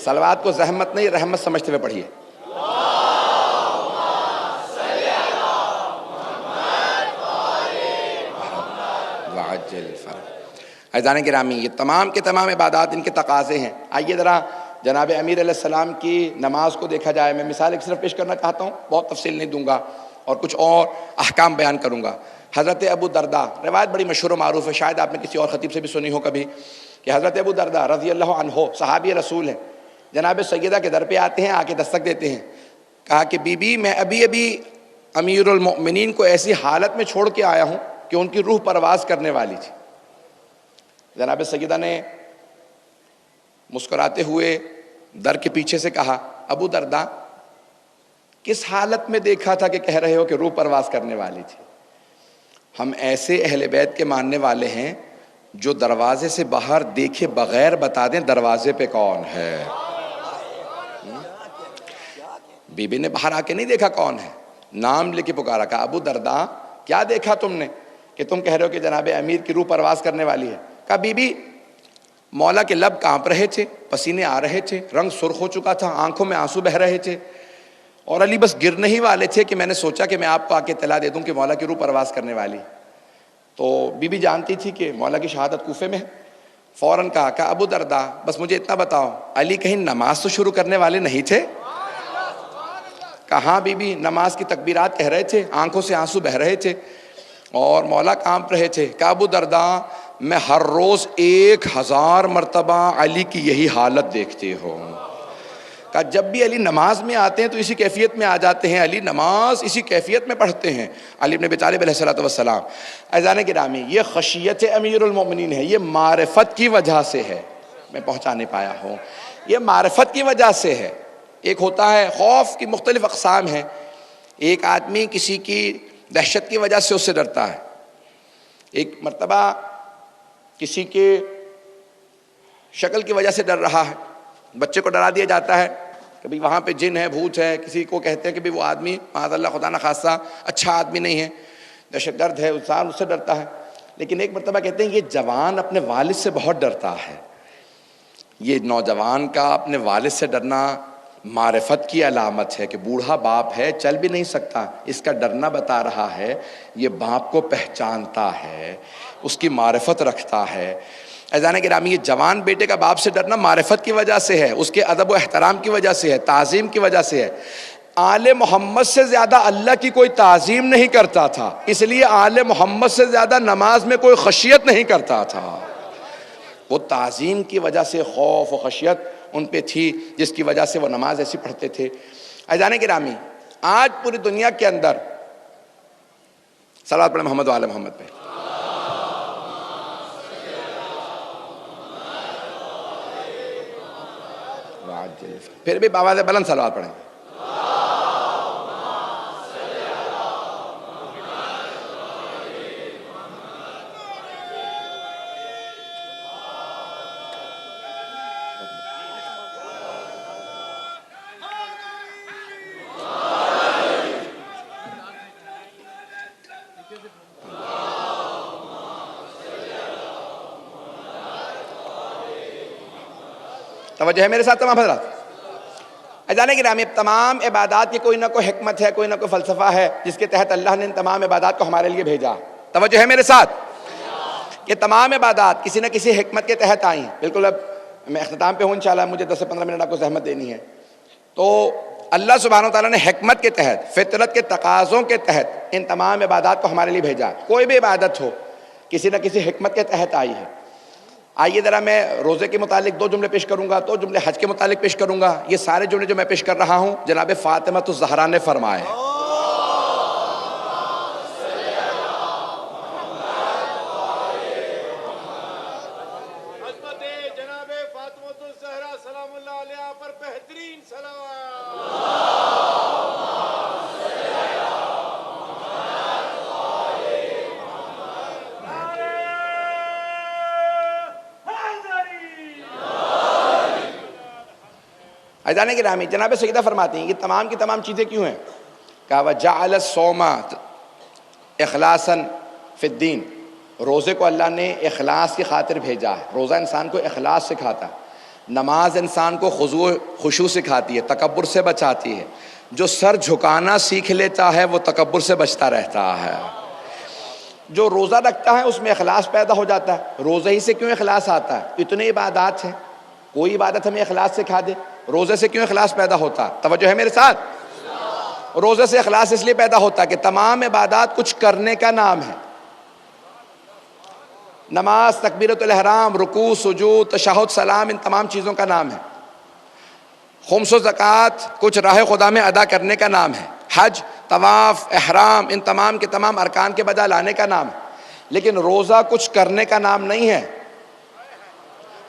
صلوات کو زحمت نہیں رحمت سمجھتے ہوئے پڑھیے. عزیزان گرامی، یہ تمام کے تمام عبادات ان کے تقاضے ہیں. آئیے ذرا جناب امیر علیہ السلام کی نماز کو دیکھا جائے. میں مثال ایک صرف پیش کرنا چاہتا ہوں، بہت تفصیل نہیں دوں گا اور کچھ اور احکام بیان کروں گا. حضرت ابو درداء، روایت بڑی مشہور و معروف ہے، شاید آپ نے کسی اور خطیب سے بھی سنی ہو کبھی، کہ حضرت ابو درداء رضی اللہ عنہ صحابی رسول ہیں، جناب سیدہ کے در پہ آتے ہیں، آ کے دستک دیتے ہیں. کہا کہ بی بی میں ابھی امیر المؤمنین کو ایسی حالت میں چھوڑ کے آیا ہوں کہ ان کی روح پرواز کرنے والی تھی. جناب سیدہ نے مسکراتے ہوئے در کے پیچھے سے کہا ابو درداء کس حالت میں دیکھا تھا کہ کہہ رہے ہو کہ روح پرواز کرنے والی تھی؟ ہم ایسے اہل بیت کے ماننے والے ہیں جو دروازے سے باہر دیکھے بغیر بتا دیں دروازے پہ کون ہے. بی بی نے باہر آ کے نہیں دیکھا کون ہے، نام لے کے پکارا. کہا ابو درداء کیا دیکھا تم نے کہ تم کہہ رہے ہو کہ جناب امیر کی روح پرواز کرنے والی ہے؟ کہا بی بی مولا کے لب کانپ رہے تھے، پسینے آ رہے تھے، رنگ سرخ ہو چکا تھا، آنکھوں میں آنسو بہ رہے تھے، اور علی بس گرنے ہی والے تھے کہ میں نے سوچا کہ میں آپ کو آ کے اطلاع دے دوں کہ مولا کی روح پرواز کرنے والی. تو بی بی جانتی تھی کہ مولا کی شہادت کوفے میں ہے. فوراً کہا ابو درداء بس مجھے اتنا بتاؤ علی کہیں نماز تو شروع کرنے والے نہیں تھے؟ کہاں بی بی نماز کی تکبیرات کہہ رہے تھے، آنکھوں سے آنسو بہ رہے تھے اور مولا کانپ رہے تھے. کہا ابو درداء میں ہر روز 1000 مرتبہ علی کی یہی حالت دیکھتے ہوں. کہا جب بھی علی نماز میں آتے ہیں تو اسی کیفیت میں آ جاتے ہیں، علی نماز اسی کیفیت میں پڑھتے ہیں. علی بن ابی طالب علیہ السلام. عزیزان گرامی یہ خشیت امیر المؤمنین ہے، یہ معرفت کی وجہ سے ہے. میں پہنچا نہیں پایا ہوں، یہ معرفت کی وجہ سے ہے. ایک ہوتا ہے خوف کی مختلف اقسام ہیں. ایک آدمی کسی کی دہشت کی وجہ سے اس سے ڈرتا ہے. ایک مرتبہ کسی کے شکل کی وجہ سے ڈر رہا ہے. بچے کو ڈرا دیا جاتا ہے کہ بھئی وہاں پہ جن ہے، بھوت ہے. کسی کو کہتے ہیں کہ بھئی وہ آدمی معاذ اللہ خدا نہ خاصہ اچھا آدمی نہیں ہے، دہشت گرد ہے، انسان اس سے ڈرتا ہے. لیکن ایک مرتبہ کہتے ہیں یہ جوان اپنے والد سے بہت ڈرتا ہے. یہ نوجوان کا اپنے والد سے ڈرنا معرفت کی علامت ہے کہ بوڑھا باپ ہے، چل بھی نہیں سکتا، اس کا ڈرنا بتا رہا ہے یہ باپ کو پہچانتا ہے، اس کی معرفت رکھتا ہے. عزیزان گرامی یہ جوان بیٹے کا باپ سے ڈرنا معرفت کی وجہ سے ہے، اس کے ادب و احترام کی وجہ سے ہے، تعظیم کی وجہ سے ہے. آل محمد سے زیادہ اللہ کی کوئی تعظیم نہیں کرتا تھا، اس لیے آل محمد سے زیادہ نماز میں کوئی خشیت نہیں کرتا تھا. وہ تعظیم کی وجہ سے خوف و خشیت ان پہ تھی جس کی وجہ سے وہ نماز ایسی پڑھتے تھے. عزیزان گرامی آج پوری دنیا کے اندر صلوات پڑھیں محمد و آل محمد پہ. پھر بھی بآواز بلند صلوات پڑھیں. توجہ ہے میرے ساتھ تمام حضرات. عزیزان گرامی تمام عبادات کی کوئی نہ کوئی حکمت ہے، کوئی نہ کوئی فلسفہ ہے جس کے تحت اللہ نے ان تمام عبادات کو ہمارے لیے بھیجا. توجہ ہے میرے ساتھ. یہ تمام عبادات کسی نہ کسی حکمت کے تحت آئی ہیں. بالکل اب میں اختتام پہ ہوں انشاءاللہ، مجھے 10 سے 15 منٹ آپ کو زحمت دینی ہے. تو اللہ سبحانہ وتعالیٰ نے حکمت کے تحت، فطرت کے تقاضوں کے تحت ان تمام عبادات کو ہمارے لیے بھیجا. کوئی بھی عبادت ہو کسی نہ کسی حکمت کے تحت آئی ہے. آئیے ذرا میں روزے کے متعلق 2 جملے پیش کروں گا، 2 جملے حج کے متعلق پیش کروں گا۔ یہ سارے جملے جو میں پیش کر رہا ہوں جناب فاطمہ الزہرا نے فرمائے۔ عظمت جناب فاطمہ الزہرا سلام اللہ علیہا پر بہترین صلوات۔ عزیزان گرامی، جناب سیدہ فرماتی ہیں یہ تمام کی تمام چیزیں کیوں ہیں؟ کہا وَجَعَلَ الصَّوْمَ اخلاصاً فی الدین، روزے کو اللہ نے اخلاص کی خاطر بھیجا ہے۔ روزہ انسان کو اخلاص سکھاتا ہے، نماز انسان کو خشوع سکھاتی ہے، تکبر سے بچاتی ہے۔ جو سر جھکانا سیکھ لیتا ہے وہ تکبر سے بچتا رہتا ہے۔ جو روزہ رکھتا ہے اس میں اخلاص پیدا ہو جاتا ہے۔ روزہ ہی سے کیوں اخلاص آتا ہے؟ اتنے عبادات ہیں، کوئی عبادت ہمیں اخلاص سکھا دے، روزے سے کیوں اخلاص پیدا ہوتا؟ توجہ ہے میرے ساتھ؟ روزے سے اخلاص اس لیے پیدا ہوتا ہے کہ تمام عبادات کچھ کرنے کا نام ہے۔ نماز، تکبیرۃ الاحرام، رکوع، سجود، تشہد، سلام، ان تمام چیزوں کا نام ہے۔ خمس و زکوٰۃ کچھ راہ خدا میں ادا کرنے کا نام ہے۔ حج، طواف، احرام، ان تمام کے تمام ارکان کے بجا لانے کا نام ہے۔ لیکن روزہ کچھ کرنے کا نام نہیں ہے،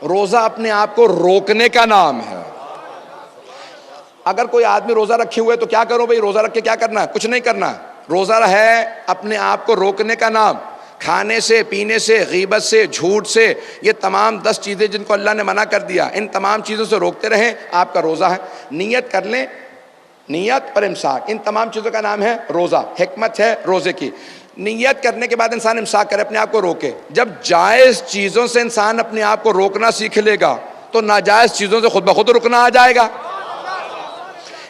روزہ اپنے آپ کو روکنے کا نام ہے۔ اگر کوئی آدمی روزہ رکھے ہوئے تو کیا کرو بھئی؟ روزہ رکھ کے کیا کرنا ہے؟ کچھ نہیں کرنا۔ روزہ ہے اپنے آپ کو روکنے کا نام، کھانے سے، پینے سے، غیبت سے، جھوٹ سے، یہ تمام 10 چیزیں جن کو اللہ نے منع کر دیا، ان تمام چیزوں سے روکتے رہیں، آپ کا روزہ ہے۔ نیت کر لیں، نیت پر امساک، ان تمام چیزوں کا نام ہے روزہ۔ حکمت ہے روزے کی، نیت کرنے کے بعد انسان امساک کرے، اپنے آپ کو روکے۔ جب جائز چیزوں سے انسان اپنے آپ کو روکنا سیکھ لے گا تو ناجائز چیزوں سے خود بخود رکنا آ جائے گا۔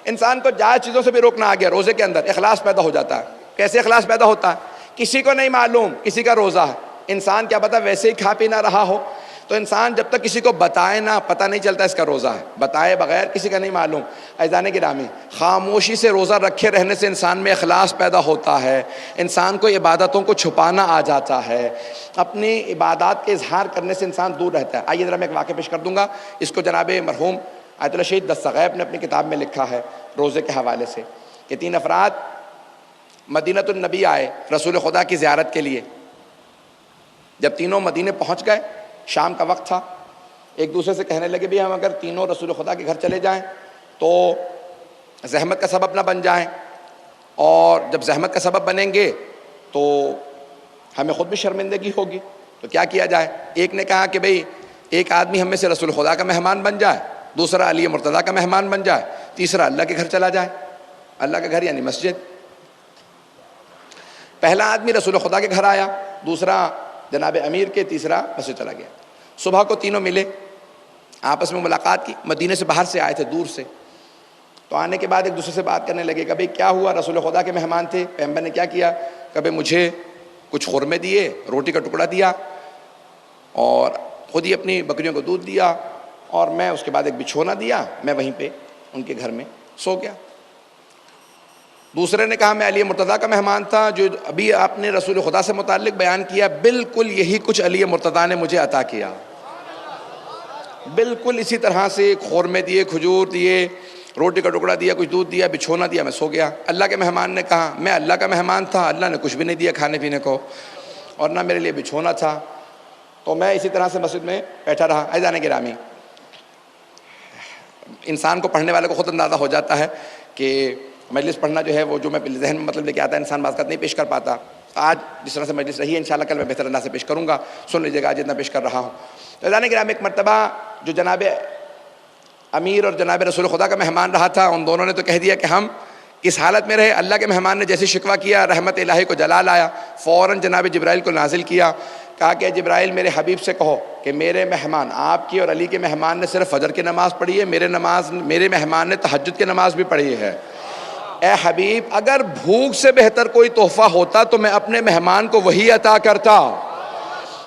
انسان کو جائز چیزوں سے بھی روکنا آ گیا، روزے کے اندر اخلاص پیدا ہو جاتا ہے۔ کیسے اخلاص پیدا ہوتا ہے؟ کسی کو نہیں معلوم کسی کا روزہ ہے، انسان کیا پتہ ویسے ہی کھا پی نہ رہا ہو، تو انسان جب تک کسی کو بتائے نہ، پتہ نہیں چلتا اس کا روزہ ہے، بتائے بغیر کسی کا نہیں معلوم۔ عزیزان گرامی، خاموشی سے روزہ رکھے رہنے سے انسان میں اخلاص پیدا ہوتا ہے، انسان کو عبادتوں کو چھپانا آ جاتا ہے، اپنی عبادات کے اظہار کرنے سے انسان دور رہتا ہے۔ آئیے ذرا میں ایک واقعہ پیش کر دوں گا، اس کو جناب مرحوم آیت اللہ شہید دستغیب نے اپنی کتاب میں لکھا ہے روزے کے حوالے سے، کہ 3 افراد مدینۃ النبی آئے رسول خدا کی زیارت کے لیے۔ جب تینوں مدینے پہنچ گئے، شام کا وقت تھا، ایک دوسرے سے کہنے لگے بھی ہم اگر تینوں رسول خدا کے گھر چلے جائیں تو زحمت کا سبب نہ بن جائیں، اور جب زحمت کا سبب بنیں گے تو ہمیں خود بھی شرمندگی ہوگی، تو کیا کیا جائے؟ ایک نے کہا کہ بھئی ایک آدمی ہم میں سے رسول خدا کا مہمان بن جائے، دوسرا علی مرتضیٰ کا مہمان بن جائے، تیسرا اللہ کے گھر چلا جائے۔ اللہ کا گھر یعنی مسجد۔ پہلا آدمی رسول خدا کے گھر آیا، دوسرا جناب امیر کے، تیسرا مسجد چلا گیا۔ صبح کو تینوں ملے، آپس میں ملاقات کی، مدینے سے باہر سے آئے تھے، دور سے، تو آنے کے بعد ایک دوسرے سے بات کرنے لگے کہ بھئی کیا ہوا؟ رسول خدا کے مہمان تھے، پیغمبر نے کیا کیا؟ کہ بھئی مجھے کچھ خورمے دیے، روٹی کا ٹکڑا دیا، اور خود ہی اپنی بکریوں کو دودھ دیا، اور میں اس کے بعد ایک بچھونا دیا، میں وہیں پہ ان کے گھر میں سو گیا۔ دوسرے نے کہا میں علی مرتضیٰ کا مہمان تھا، جو ابھی آپ نے رسول خدا سے متعلق بیان کیا، بالکل یہی کچھ علی مرتضیٰ نے مجھے عطا کیا، بالکل اسی طرح سے خورمے دیے، کھجور دیے، روٹی کا ٹکڑا دیا، کچھ دودھ دیا، بچھونا دیا، میں سو گیا۔ اللہ کے مہمان نے کہا میں اللہ کا مہمان تھا، اللہ نے کچھ بھی نہیں دیا کھانے پینے کو، اور نہ میرے لیے بچھونا تھا، تو میں اسی طرح سے مسجد میں بیٹھا رہا۔ عزیزان گرامی، انسان کو پڑھنے والے کو خود اندازہ ہو جاتا ہے کہ مجلس پڑھنا جو ہے وہ جو میں ذہن میں مطلب لے کے آتا ہے انسان بعض اوقات نہیں پیش کر پاتا۔ آج جس طرح سے مجلس رہی ہے انشاءاللہ کل میں بہتر انداز سے پیش کروں گا، سن لیجیے گا آج جتنا پیش کر رہا ہوں۔ تو عزیزان گرامی، ایک مرتبہ جو جناب امیر اور جناب رسول خدا کا مہمان رہا تھا، ان دونوں نے تو کہہ دیا کہ ہم اس حالت میں رہے۔ اللہ کے مہمان نے جیسے شکوہ کیا، رحمت الہی کو جلال آیا، فوراً جناب جبرائیل کو نازل کیا، کہا کہ جبرائیل میرے حبیب سے کہو کہ میرے مہمان آپ کی اور علی کے مہمان نے صرف فجر کی نماز پڑھی ہے، میرے مہمان نے تہجد کی نماز بھی پڑھی ہے۔ اے حبیب، اگر بھوک سے بہتر کوئی تحفہ ہوتا تو میں اپنے مہمان کو وہی عطا کرتا۔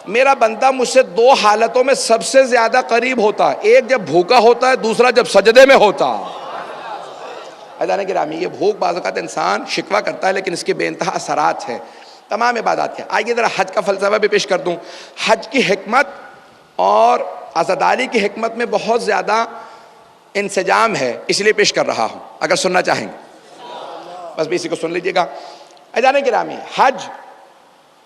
میرا بندہ مجھ سے 2 حالتوں میں سب سے زیادہ قریب ہوتا ہے، ایک جب بھوکا ہوتا ہے، دوسرا جب سجدے میں ہوتا۔ عزیزان گرامی، یہ بھوک بعض اوقات انسان شکوہ کرتا ہے لیکن اس کے بے انتہا اثرات ہیں تمام عبادات کے۔ آئیے ذرا حج کا فلسفہ بھی پیش کر دوں۔ حج کی حکمت اور عزاداری کی حکمت میں بہت زیادہ انسجام ہے، اس لیے پیش کر رہا ہوں، اگر سننا چاہیں گے بس بھی اسی کو سن لیجئے گا۔ عزیزان گرامی، حج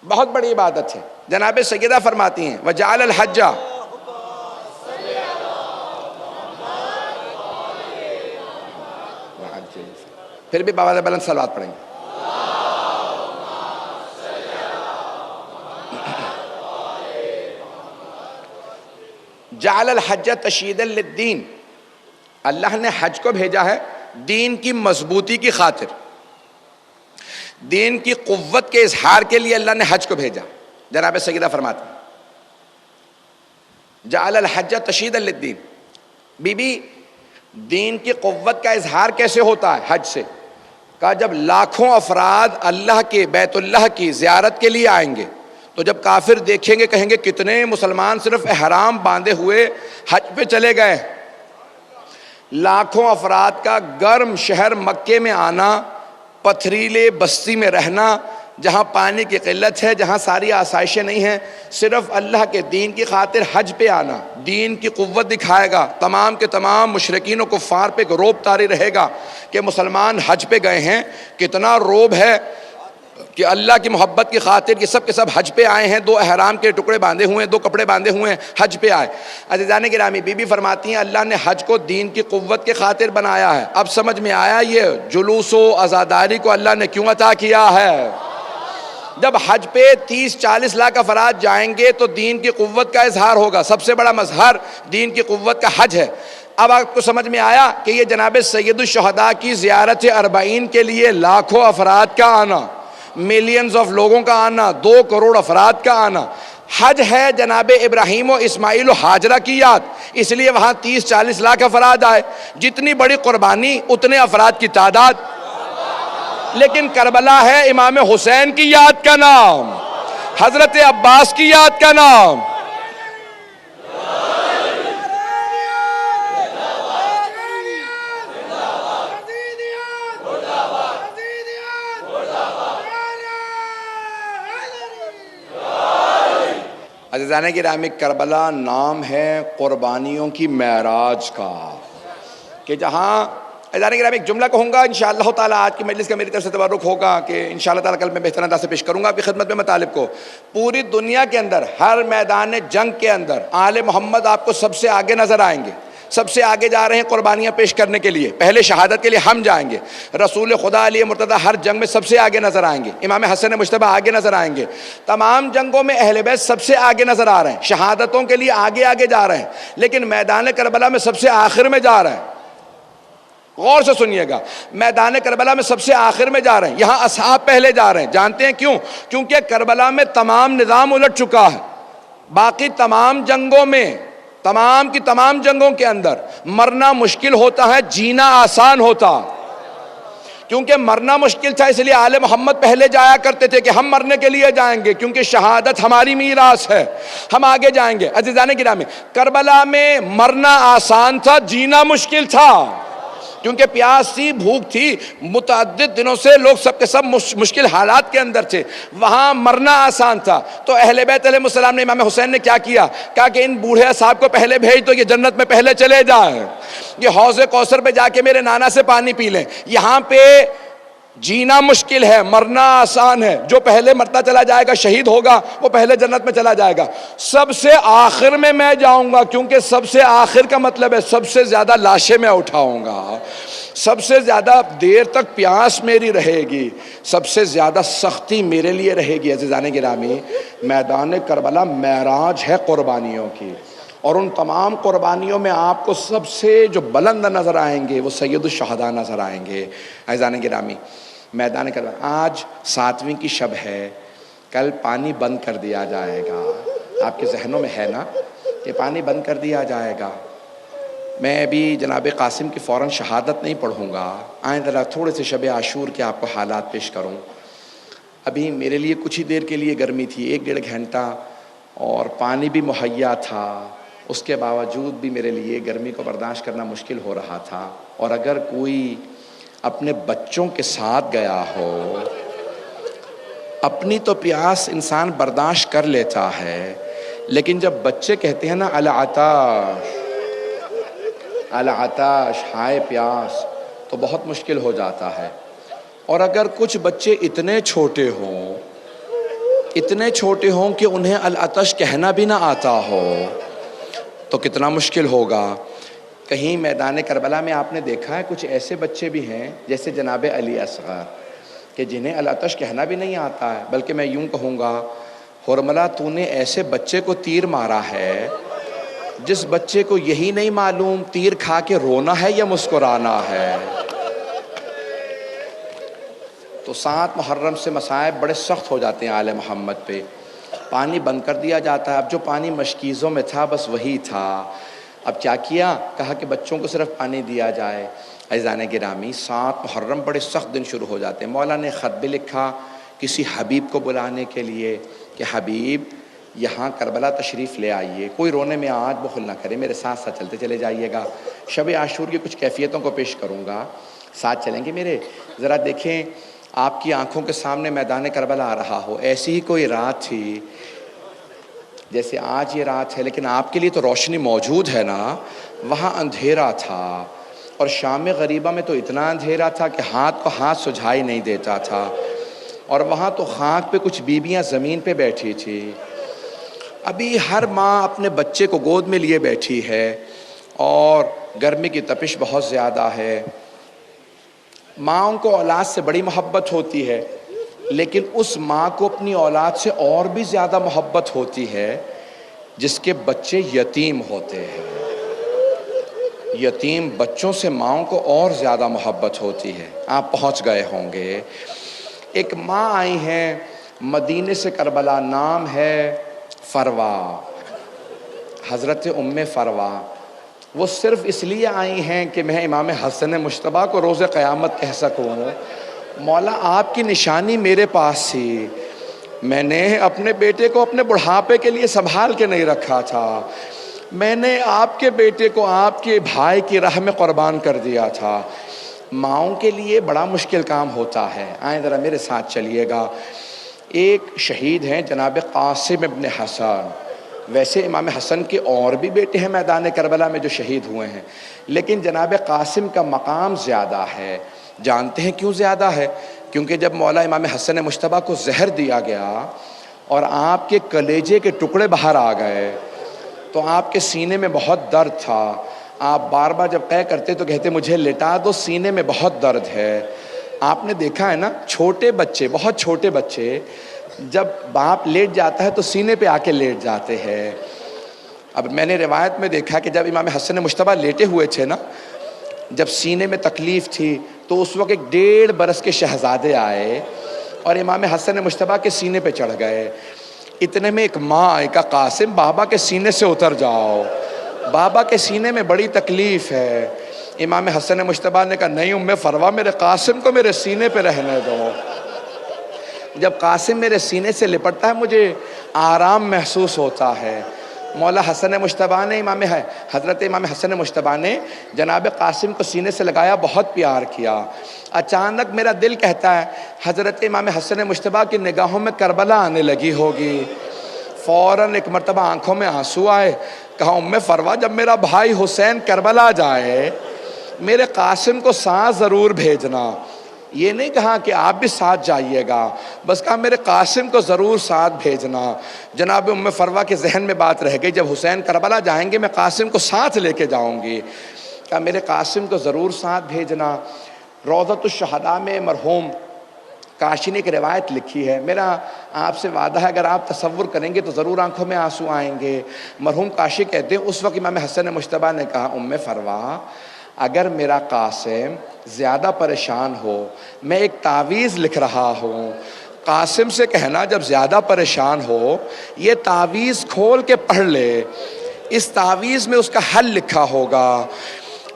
بہت بڑی عبادت ہے۔ جناب سیدہ فرماتی ہیں وَجَعَلَ الْحَجَّ، پھر بھی بابا بلند صلوات پڑھیں گے۔ جعل الحج تشییدا للدین، اللہ نے حج کو بھیجا ہے دین کی مضبوطی کی خاطر، دین کی قوت کے اظہار کے لیے اللہ نے حج کو بھیجا۔ جناب سیدہ فرماتے ہیں جعل الحج تشییدا للدین، بی بی دین کی قوت کا اظہار کیسے ہوتا ہے؟ حج سے۔ کہا جب لاکھوں افراد اللہ کے بیت اللہ کی زیارت کے لیے آئیں گے تو جب کافر دیکھیں گے کہیں گے کتنے مسلمان صرف احرام باندھے ہوئے حج پہ چلے گئے۔ لاکھوں افراد کا گرم شہر مکے میں آنا، پتھریلے بستی میں رہنا، جہاں پانی کی قلت ہے، جہاں ساری آسائشیں نہیں ہیں، صرف اللہ کے دین کی خاطر حج پہ آنا دین کی قوت دکھائے گا۔ تمام کے تمام مشرکین و کفار پہ روب طاری رہے گا کہ مسلمان حج پہ گئے ہیں، کتنا روب ہے کہ اللہ کی محبت کی خاطر یہ سب کے سب حج پہ آئے ہیں، دو احرام کے ٹکڑے باندھے ہوئے ہیں، دو کپڑے باندھے ہوئے ہیں، حج پہ آئے۔ عزیزان گرامی، بی بی فرماتی ہیں اللہ نے حج کو دین کی قوت کے خاطر بنایا ہے۔ اب سمجھ میں آیا یہ جلوس و عزاداری کو اللہ نے کیوں عطا کیا ہے۔ جب حج پہ 30-40 لاکھ افراد جائیں گے تو دین کی قوت کا اظہار ہوگا، سب سے بڑا مظہر دین کی قوت کا حج ہے۔ اب آپ کو سمجھ میں آیا کہ یہ جناب سید الشہداء کی زیارت 40 کے لیے لاکھوں افراد کا آنا، ملینز آف لوگوں کا آنا، 2 کروڑ افراد کا آنا، حج ہے جناب ابراہیم و اسماعیل و ہاجرہ کی یاد، اس لیے وہاں 30-40 لاکھ افراد آئے۔ جتنی بڑی قربانی اتنے افراد کی تعداد۔ لیکن کربلا ہے امام حسین کی یاد کا نام، حضرت عباس کی یاد کا نام۔ عزیزان گرامی، کربلا نام ہے قربانیوں کی معراج کا، کہ جہاں عزیزان گرامی ایک جملہ کہوں گا انشاءاللہ تعالیٰ، آج کی مجلس کا میری طرف سے تبرک ہوگا کہ انشاءاللہ تعالیٰ کل میں بہتر انداز سے پیش کروں گا آپ کی خدمت میں مطالب کو۔ پوری دنیا کے اندر ہر میدان جنگ کے اندر آل محمد آپ کو سب سے آگے نظر آئیں گے، سب سے آگے جا رہے ہیں قربانیاں پیش کرنے کے لیے۔ پہلے شہادت کے لیے ہم جائیں گے، رسول خدا علی مرتضیٰ ہر جنگ میں سب سے آگے نظر آئیں گے، امام حسن مجتبیٰ آگے نظر آئیں گے، تمام جنگوں میں اہل بیت سب سے آگے نظر آ رہے ہیں، شہادتوں کے لیے آگے آگے جا رہے ہیں، لیکن میدان کربلا میں سب سے آخر میں جا رہے ہیں۔ غور سے سنیے گا، میدان کربلا میں سب سے آخر میں جا رہے ہیں، یہاں اصحاب پہلے جا رہے ہیں۔ جانتے ہیں کیوں؟ کیونکہ کربلا میں تمام نظام الٹ چکا ہے۔ باقی تمام جنگوں میں، تمام کی تمام جنگوں کے اندر مرنا مشکل ہوتا ہے، جینا آسان ہوتا۔ کیونکہ مرنا مشکل تھا اس لیے آل محمد پہلے جایا کرتے تھے کہ ہم مرنے کے لیے جائیں گے، کیونکہ شہادت ہماری میراث ہے، ہم آگے جائیں گے۔ عزیزان گرامی، کربلا میں مرنا آسان تھا، جینا مشکل تھا، کیونکہ پیاس تھی، بھوک تھی، متعدد دنوں سے لوگ سب کے سب مشکل حالات کے اندر تھے، وہاں مرنا آسان تھا۔ تو اہل بیت علیہ السلام نے، امام حسین نے کیا کیا؟ کہا کہ ان بوڑھے اصحاب کو پہلے بھیج دو، یہ جنت میں پہلے چلے جائیں، یہ حوض کوثر پہ جا کے میرے نانا سے پانی پی لیں۔ یہاں پہ جینا مشکل ہے، مرنا آسان ہے، جو پہلے مرتا چلا جائے گا شہید ہوگا وہ پہلے جنت میں چلا جائے گا۔ سب سے آخر میں جاؤں گا، کیونکہ سب سے آخر کا مطلب ہے سب سے زیادہ لاشیں میں اٹھاؤں گا، سب سے زیادہ دیر تک پیاس میری رہے گی، سب سے زیادہ سختی میرے لیے رہے گی۔ عزیزان گرامی، میدان کربلا معراج ہے قربانیوں کی، اور ان تمام قربانیوں میں آپ کو سب سے جو بلند نظر آئیں گے وہ سید الشہداء نظر آئیں گے۔ عزیزان گرامی، میدان کربلا آج 7ویں کی شب ہے، کل پانی بند کر دیا جائے گا۔ آپ کے ذہنوں میں ہے نا کہ پانی بند کر دیا جائے گا؟ میں ابھی جناب قاسم کی فوراً شہادت نہیں پڑھوں گا، آئیں ذرا تھوڑے سے شب عاشور کے آپ کو حالات پیش کروں۔ ابھی میرے لیے کچھ ہی دیر کے لیے گرمی تھی، 1-1.5 گھنٹہ، اور پانی بھی مہیا تھا، اس کے باوجود بھی میرے لیے گرمی کو برداشت کرنا مشکل ہو رہا تھا۔ اور اگر کوئی اپنے بچوں کے ساتھ گیا ہو، اپنی تو پیاس انسان برداشت کر لیتا ہے، لیکن جب بچے کہتے ہیں نا العطاش العطاش، ہائے پیاس، تو بہت مشکل ہو جاتا ہے۔ اور اگر کچھ بچے اتنے چھوٹے ہوں کہ انہیں العطش کہنا بھی نہ آتا ہو تو کتنا مشکل ہوگا۔ کہیں میدان کربلا میں آپ نے دیکھا ہے کچھ ایسے بچے بھی ہیں جیسے جناب علی اصغر کہ جنہیں العطش کہنا بھی نہیں آتا ہے، بلکہ میں یوں کہوں گا حرملہ تو نے ایسے بچے کو تیر مارا ہے جس بچے کو یہی نہیں معلوم تیر کھا کے رونا ہے یا مسکرانا ہے۔ تو 7 محرم سے مصائب بڑے سخت ہو جاتے ہیں آل محمد پہ۔ پانی بند کر دیا جاتا ہے، اب جو پانی مشکیزوں میں تھا بس وہی تھا۔ اب کیا کیا؟ کہا کہ بچوں کو صرف پانی دیا جائے۔ عزیزان گرامی، 7 محرم بڑے سخت دن شروع ہو جاتے ہیں۔ مولا نے خط بھی لکھا کسی حبیب کو بلانے کے لیے کہ حبیب یہاں کربلا تشریف لے آئیے، کوئی رونے میں آج بخل نہ کرے، میرے ساتھ ساتھ چلتے چلے جائیے گا۔ شب عاشور کی کچھ کیفیتوں کو پیش کروں گا، ساتھ چلیں گے میرے؟ ذرا دیکھیں آپ کی آنکھوں کے سامنے میدان کربلا آ رہا ہو، ایسی ہی کوئی رات تھی جیسے آج یہ رات ہے، لیکن آپ کے لیے تو روشنی موجود ہے نا۔ وہاں اندھیرا تھا، اور شام غریبہ میں تو اتنا اندھیرا تھا کہ ہاتھ کو ہاتھ سجھائی نہیں دیتا تھا، اور وہاں تو خاک پہ کچھ بیویاں زمین پہ بیٹھی تھی۔ ابھی ہر ماں اپنے بچے کو گود میں لیے بیٹھی ہے، اور گرمی کی تپش بہت زیادہ ہے۔ ماں کو اولاد سے بڑی محبت ہوتی ہے، لیکن اس ماں کو اپنی اولاد سے اور بھی زیادہ محبت ہوتی ہے جس کے بچے یتیم ہوتے ہیں۔ یتیم بچوں سے ماں کو اور زیادہ محبت ہوتی ہے۔ آپ پہنچ گئے ہوں گے، ایک ماں آئی ہیں مدینے سے کربلا، نام ہے فروا، حضرت ام فروا۔ وہ صرف اس لیے آئی ہیں کہ میں امام حسن مجتبیٰ کو روز قیامت کہہ سکوں مولا آپ کی نشانی میرے پاس تھی، میں نے اپنے بیٹے کو اپنے بڑھاپے کے لیے سنبھال کے نہیں رکھا تھا، میں نے آپ کے بیٹے کو آپ کے بھائی کی راہ میں قربان کر دیا تھا۔ ماؤں کے لیے بڑا مشکل کام ہوتا ہے۔ آئیں ذرا میرے ساتھ چلیے گا۔ ایک شہید ہیں جناب قاسم ابن حسن، ویسے امام حسن کے اور بھی بیٹے ہیں میدان کربلا میں جو شہید ہوئے ہیں، لیکن جناب قاسم کا مقام زیادہ ہے۔ جانتے ہیں کیوں زیادہ ہے؟ کیونکہ جب مولا امام حسن مجتبیٰ کو زہر دیا گیا اور آپ کے کلیجے کے ٹکڑے باہر آ گئے تو آپ کے سینے میں بہت درد تھا۔ آپ بار بار جب قے کرتے تو کہتے مجھے لٹا دو، سینے میں بہت درد ہے۔ آپ نے دیکھا ہے نا چھوٹے بچے، بہت چھوٹے بچے جب باپ لیٹ جاتا ہے تو سینے پہ آ کے لیٹ جاتے ہیں۔ اب میں نے روایت میں دیکھا کہ جب امام حسن مجتبیٰ لیٹے ہوئے تھے نا، جب سینے میں تکلیف تھی تو اس وقت ایک 1.5 برس کے شہزادے آئے اور امام حسن مجتبیٰ کے سینے پہ چڑھ گئے۔ اتنے میں ایک ماں آئی، کہا قاسم بابا کے سینے سے اتر جاؤ، بابا کے سینے میں بڑی تکلیف ہے۔ امام حسن مجتبیٰ نے کہا نہیں ام فروا، میرے قاسم کو میرے سینے پہ رہنے دو۔ جب قاسم میرے سینے سے لپٹتا ہے مجھے آرام محسوس ہوتا ہے۔ مولا حسن مجتبیٰ نے حضرت امام حسن مجتبیٰ نے جناب قاسم کو سینے سے لگایا، بہت پیار کیا۔ اچانک میرا دل کہتا ہے حضرت امام حسن مجتبیٰ کی نگاہوں میں کربلا آنے لگی ہوگی۔ فوراً ایک مرتبہ آنکھوں میں آنسو آئے، کہا ام فروا جب میرا بھائی حسین کربلا جائے میرے قاسم کو ساتھ ضرور بھیجنا۔ یہ نہیں کہا کہ آپ بھی ساتھ جائیے گا، بس کہا میرے قاسم کو ضرور ساتھ بھیجنا۔ جناب ام فروا کے ذہن میں بات رہ گئی، جب حسین کربلا جائیں گے میں قاسم کو ساتھ لے کے جاؤں گی، کہا میرے قاسم کو ضرور ساتھ بھیجنا۔ روضۃ الشہداء میں مرحوم کاشی نے ایک روایت لکھی ہے، میرا آپ سے وعدہ ہے اگر آپ تصور کریں گے تو ضرور آنکھوں میں آنسو آئیں گے۔ مرحوم کاشی کہتے ہیں اس وقت امام حسن مجتبیٰ نے کہا ام فروا اگر میرا قاسم زیادہ پریشان ہو، میں ایک تعویذ لکھ رہا ہوں، قاسم سے کہنا جب زیادہ پریشان ہو یہ تعویذ کھول کے پڑھ لے، اس تعویذ میں اس کا حل لکھا ہوگا۔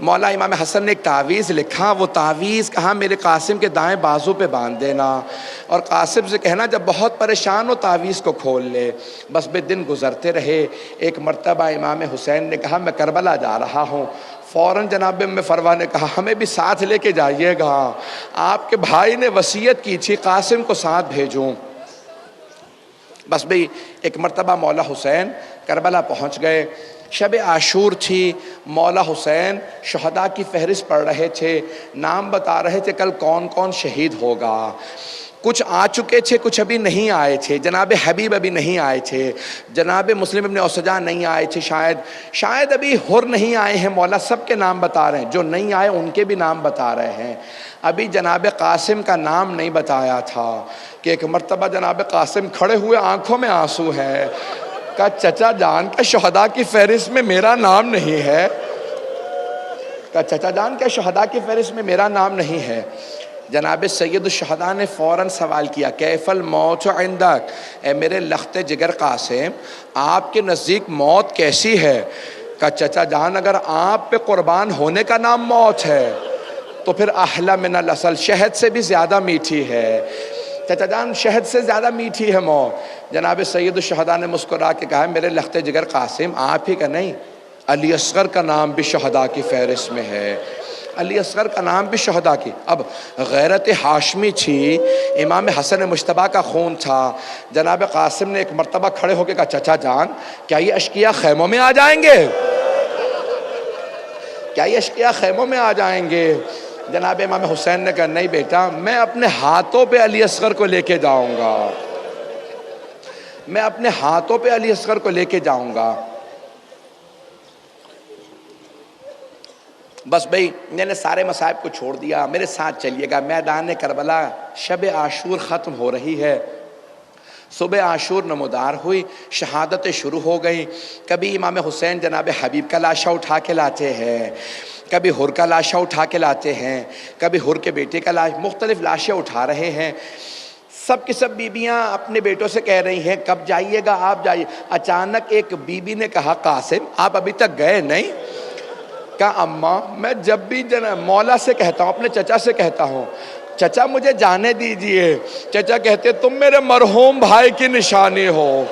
مولا امام حسن نے ایک تعویذ لکھا، وہ تعویذ کہا میرے قاسم کے دائیں بازو پہ باندھ دینا اور قاسم سے کہنا جب بہت پریشان ہو تعویذ کو کھول لے۔ بس بے دن گزرتے رہے، ایک مرتبہ امام حسین نے کہا میں کربلا جا رہا ہوں، فوراً جناب ام فروا نے کہا ہمیں بھی ساتھ لے کے جائیے گا، آپ کے بھائی نے وصیت کی تھی قاسم کو ساتھ بھیجوں۔ بس بھئی ایک مرتبہ مولا حسین کربلا پہنچ گئے، شب عاشور تھی، مولا حسین شہداء کی فہرست پڑھ رہے تھے، نام بتا رہے تھے کل کون کون شہید ہوگا۔ کچھ آ چکے تھے، کچھ ابھی نہیں آئے تھے، جناب حبیب ابھی نہیں آئے تھے، جناب مسلم ابن اوسجا نہیں آئے تھے، شاید ابھی حر نہیں آئے ہیں، مولا سب کے نام بتا رہے ہیں، جو نہیں آئے ان کے بھی نام بتا رہے ہیں۔ ابھی جناب قاسم کا نام نہیں بتایا تھا کہ ایک مرتبہ جناب قاسم کھڑے ہوئے، آنکھوں میں آنسو ہے، کہا چچا جان کا شہداء کی فہرست میں میرا نام نہیں ہے، کہا چچا جان کا شہداء کی فہرست میں میرا نام نہیں ہے۔ جناب سید الشہداء نے فوراً سوال کیا، کیف الموت عندک، اے میرے لخت جگر قاسم آپ کے نزدیک موت کیسی ہے؟ کہا چچا جان اگر آپ پہ قربان ہونے کا نام موت ہے تو پھر احلی من العسل، شہد سے بھی زیادہ میٹھی ہے، چچا جان شہد سے زیادہ میٹھی ہے موت۔ جناب سید الشہداء نے مسکرا کے کہا میرے لخت جگر قاسم آپ ہی کا نہیں، علی اصغر کا نام بھی شہداء کی فہرست میں ہے، علی اصغر کا نام بھی شہداء کی۔ اب غیرت ہاشمی تھی، امام حسن مجتبیٰ کا خون تھا، جناب قاسم نے ایک مرتبہ کھڑے ہو کے کہا چچا جان کیا یہ اشقیاء خیموں میں آ جائیں گے؟ کیا یہ اشقیاء خیموں میں آ جائیں گے؟ جناب امام حسین نے کہا نہیں بیٹا، میں اپنے ہاتھوں پہ علی اصغر کو لے کے جاؤں گا، میں اپنے ہاتھوں پہ علی اصغر کو لے کے جاؤں گا۔ بس بھئی میں نے سارے مصائب کو چھوڑ دیا، میرے ساتھ چلیے گا، میدان کربلا شب عاشور ختم ہو رہی ہے، صبح عاشور نمودار ہوئی، شہادتیں شروع ہو گئی۔ کبھی امام حسین جناب حبیب کا لاشا اٹھا کے لاتے ہیں، کبھی حر کا لاشا اٹھا کے لاتے ہیں، کبھی حر کے بیٹے کا لاشا، مختلف لاشیں اٹھا رہے ہیں۔ سب کی سب بیبیاں اپنے بیٹوں سے کہہ رہی ہیں کب جائیے گا آپ جائیے۔ اچانک ایک بیوی نے کہا قاسم آپ ابھی تک گئے نہیں؟ کہا اماں میں جب بھی مولا سے کہتا ہوں، اپنے چچا سے کہتا ہوں چچا مجھے جانے دیجئے، چچا کہتے تم میرے مرحوم بھائی کی نشانی ہو۔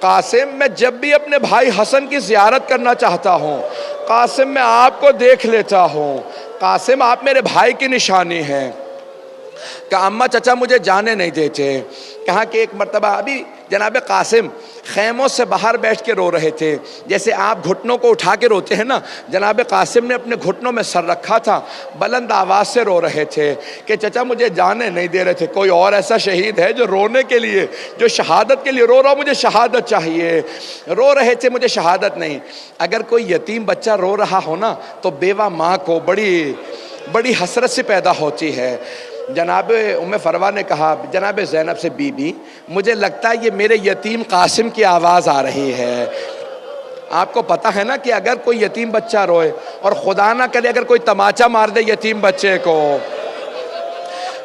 قاسم میں جب بھی اپنے بھائی حسن کی زیارت کرنا چاہتا ہوں، قاسم میں آپ کو دیکھ لیتا ہوں، قاسم آپ میرے بھائی کی نشانی ہیں۔ کہا اماں چچا مجھے جانے نہیں دیتے۔ کہا کہ ایک مرتبہ ابھی جناب قاسم خیموں سے باہر بیٹھ کے رو رہے تھے، جیسے آپ گھٹنوں کو اٹھا کے روتے ہیں نا، جناب قاسم نے اپنے گھٹنوں میں سر رکھا تھا، بلند آواز سے رو رہے تھے کہ چچا مجھے جانے نہیں دے رہے تھے۔ کوئی اور ایسا شہید ہے جو رونے کے لیے، جو شہادت کے لیے رو رہا مجھے شہادت چاہیے، رو رہے تھے مجھے شہادت نہیں۔ اگر کوئی یتیم بچہ رو رہا ہو نا تو بیوہ ماں کو بڑی حسرت سے پیدا ہوتی ہے۔ جناب ام فروا نے کہا جناب زینب سے بی بی مجھے لگتا ہے یہ میرے یتیم قاسم کی آواز آ رہی ہے۔ آپ کو پتہ ہے نا کہ اگر کوئی یتیم بچہ روئے اور خدا نہ کرے اگر کوئی تماچا مار دے یتیم بچے کو،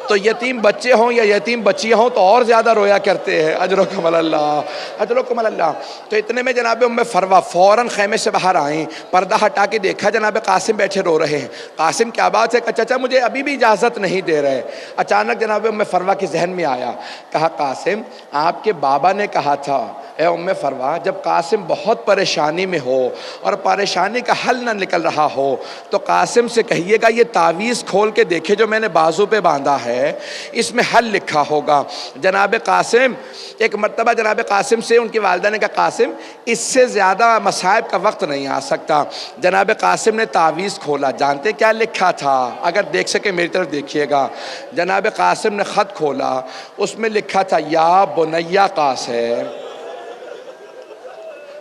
تو یتیم بچے ہوں یا یتیم بچیاں ہوں تو اور زیادہ رویا کرتے ہیں۔ اجرکم اللہ، اجرکم اللہ۔ تو اتنے میں جناب ام فروا فوراً خیمے سے باہر آئیں، پردہ ہٹا کے دیکھا جناب قاسم بیٹھے رو رہے ہیں۔ قاسم کیا بات ہے؟ کہ چچا مجھے ابھی بھی اجازت نہیں دے رہے۔ اچانک جناب ام فروا کے ذہن میں آیا، کہا قاسم آپ کے بابا نے کہا تھا اے ام فروا جب قاسم بہت پریشانی میں ہو اور پریشانی کا حل نہ نکل رہا ہو تو قاسم سے کہیے گا یہ تعویذ کھول کے دیکھے جو میں نے بازو پہ باندھا ہے اس میں حل لکھا ہوگا۔ جناب قاسم ایک مرتبہ جناب قاسم سے ان کی والدہ نے کہا قاسم اس سے زیادہ مصائب کا وقت نہیں آ سکتا۔ جناب قاسم نے تعویذ کھولا، جانتے کیا لکھا تھا؟ اگر دیکھ سکے میری طرف دیکھیے گا۔ جناب قاسم نے خط کھولا، اس میں لکھا تھا یا بنیا قاسم،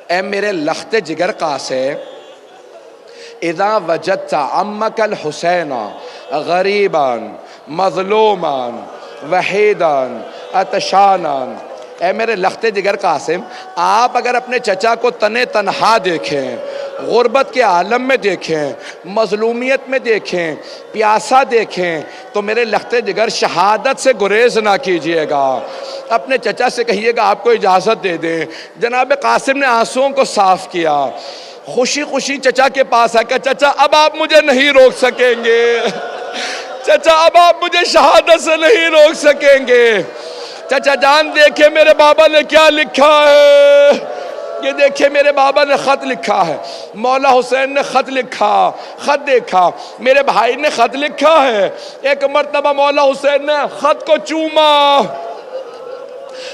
اے میرے لخت جگر قاسم، اذا وجدت عمک الحسین غریبا مظلوما وحیدا عطشانا، اے میرے لخت جگر قاسم آپ اگر اپنے چچا کو تنے تنہا دیکھیں، غربت کے عالم میں دیکھیں، مظلومیت میں دیکھیں، پیاسا دیکھیں تو میرے لخت جگر شہادت سے گریز نہ کیجئے گا، اپنے چچا سے کہیے گا آپ کو اجازت دے دیں۔ جناب قاسم نے آنسوؤں کو صاف کیا، خوشی خوشی چچا کے پاس آ کر چچا اب آپ مجھے نہیں روک سکیں گے، چچا اب آپ مجھے شہادت سے نہیں روک سکیں گے۔ چچا جان دیکھیں میرے بابا نے کیا لکھا ہے، یہ دیکھیں میرے بابا نے خط لکھا ہے، مولا حسین نے خط لکھا، خط دیکھا، میرے بھائی نے خط لکھا ہے۔ ایک مرتبہ مولا حسین نے خط کو چوما،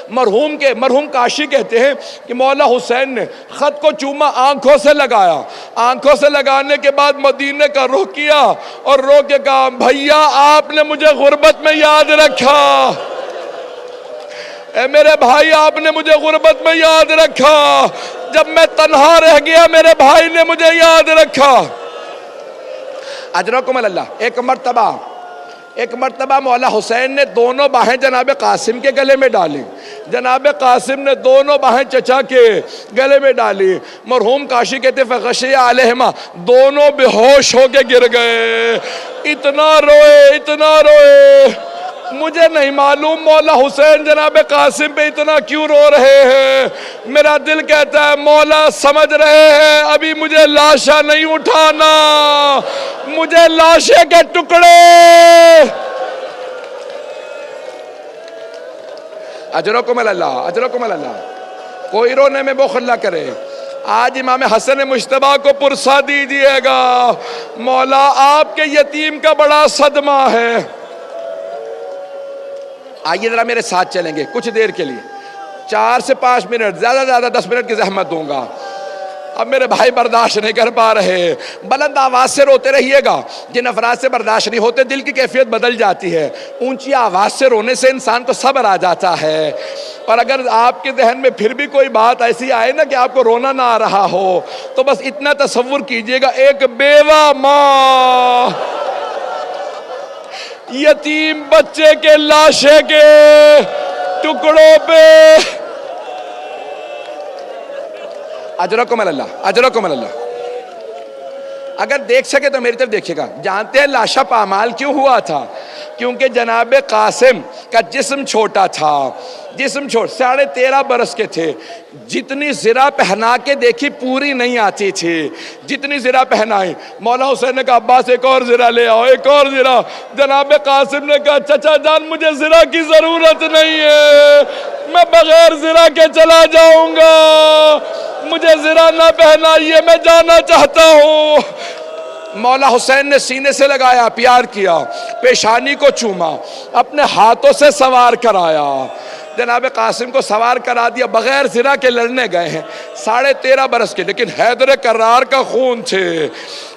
مرحوم کاشی کہتے ہیں کہ مولا حسین نے خط کو چوما، آنکھوں سے لگایا، آنکھوں سے لگانے کے بعد مدینے کا رخ کیا اور رو کے کہا بھیا آپ نے مجھے غربت میں یاد رکھا، اے میرے بھائی آپ نے مجھے غربت میں یاد رکھا، جب میں تنہا رہ گیا میرے بھائی نے مجھے یاد رکھا۔ اجرکم اللہ۔ ایک مرتبہ مولا حسین نے دونوں باہیں جناب قاسم کے گلے میں ڈالی، جناب قاسم نے دونوں باہیں چچا کے گلے میں ڈالی۔ مرحوم کاشی کہتے فغشی علیہما، دونوں بے ہوش ہو کے گر گئے، اتنا روئے۔ مجھے نہیں معلوم مولا حسین جناب قاسم پہ اتنا کیوں رو رہے ہیں، میرا دل کہتا ہے مولا سمجھ رہے ہیں ابھی مجھے لاشا نہیں اٹھانا، مجھے لاشے کے ٹکڑے۔ اجرکم اللہ۔ کوئی رونے میں بخل نہ کرے۔ آج امام حسن مجتبیٰ کو پرسہ دیجئے گا، مولا آپ کے یتیم کا بڑا صدمہ ہے۔ آئیے ذرا میرے ساتھ چلیں گے کچھ دیر کے لیے، 4 سے 5 منٹ، زیادہ 10 منٹ کی زحمت دوں گا۔ اب میرے بھائی برداشت نہیں کر پا رہے، بلند آواز سے روتے رہیے گا۔ جن افراد سے برداشت نہیں ہوتے دل کی کیفیت بدل جاتی ہے، اونچی آواز سے رونے سے انسان کو صبر آ جاتا ہے۔ اور اگر آپ کے ذہن میں پھر بھی کوئی بات ایسی آئے نا کہ آپ کو رونا نہ آ رہا ہو، تو بس اتنا تصور کیجئے گا، ایک بیوہ ماں یتیم بچے کے لاشے کے ٹکڑوں پہ۔ اجرکم اللہ۔ اگر دیکھ سکے تو میری طرف دیکھیے گا۔ جانتے ہیں لاشا پامال کیوں ہوا تھا؟ کیونکہ جناب قاسم کا جسم چھوٹا تھا، 13.5 برس کے تھے۔ جتنی زرہ پہنا کے دیکھی پوری نہیں آتی تھی، جتنی زرہ پہنائی مولا حسین نے کہا عباس ایک اور زرہ لے آؤ، ایک اور زرہ۔ جناب قاسم نے کہا چچا جان مجھے زرہ کی ضرورت نہیں ہے، میں بغیر زرہ کے چلا جاؤں گا، مجھے زرہ نہ پہنائیے، میں جانا چاہتا ہوں۔ مولا حسین نے سینے سے لگایا، پیار کیا، پیشانی کو چوما، اپنے ہاتھوں سے سوار کرایا، جناب قاسم کو سوار کرا دیا، بغیر زرہ کے لڑنے گئے ہیں، 13.5 برس کے، لیکن حیدر کرار کا خون تھے۔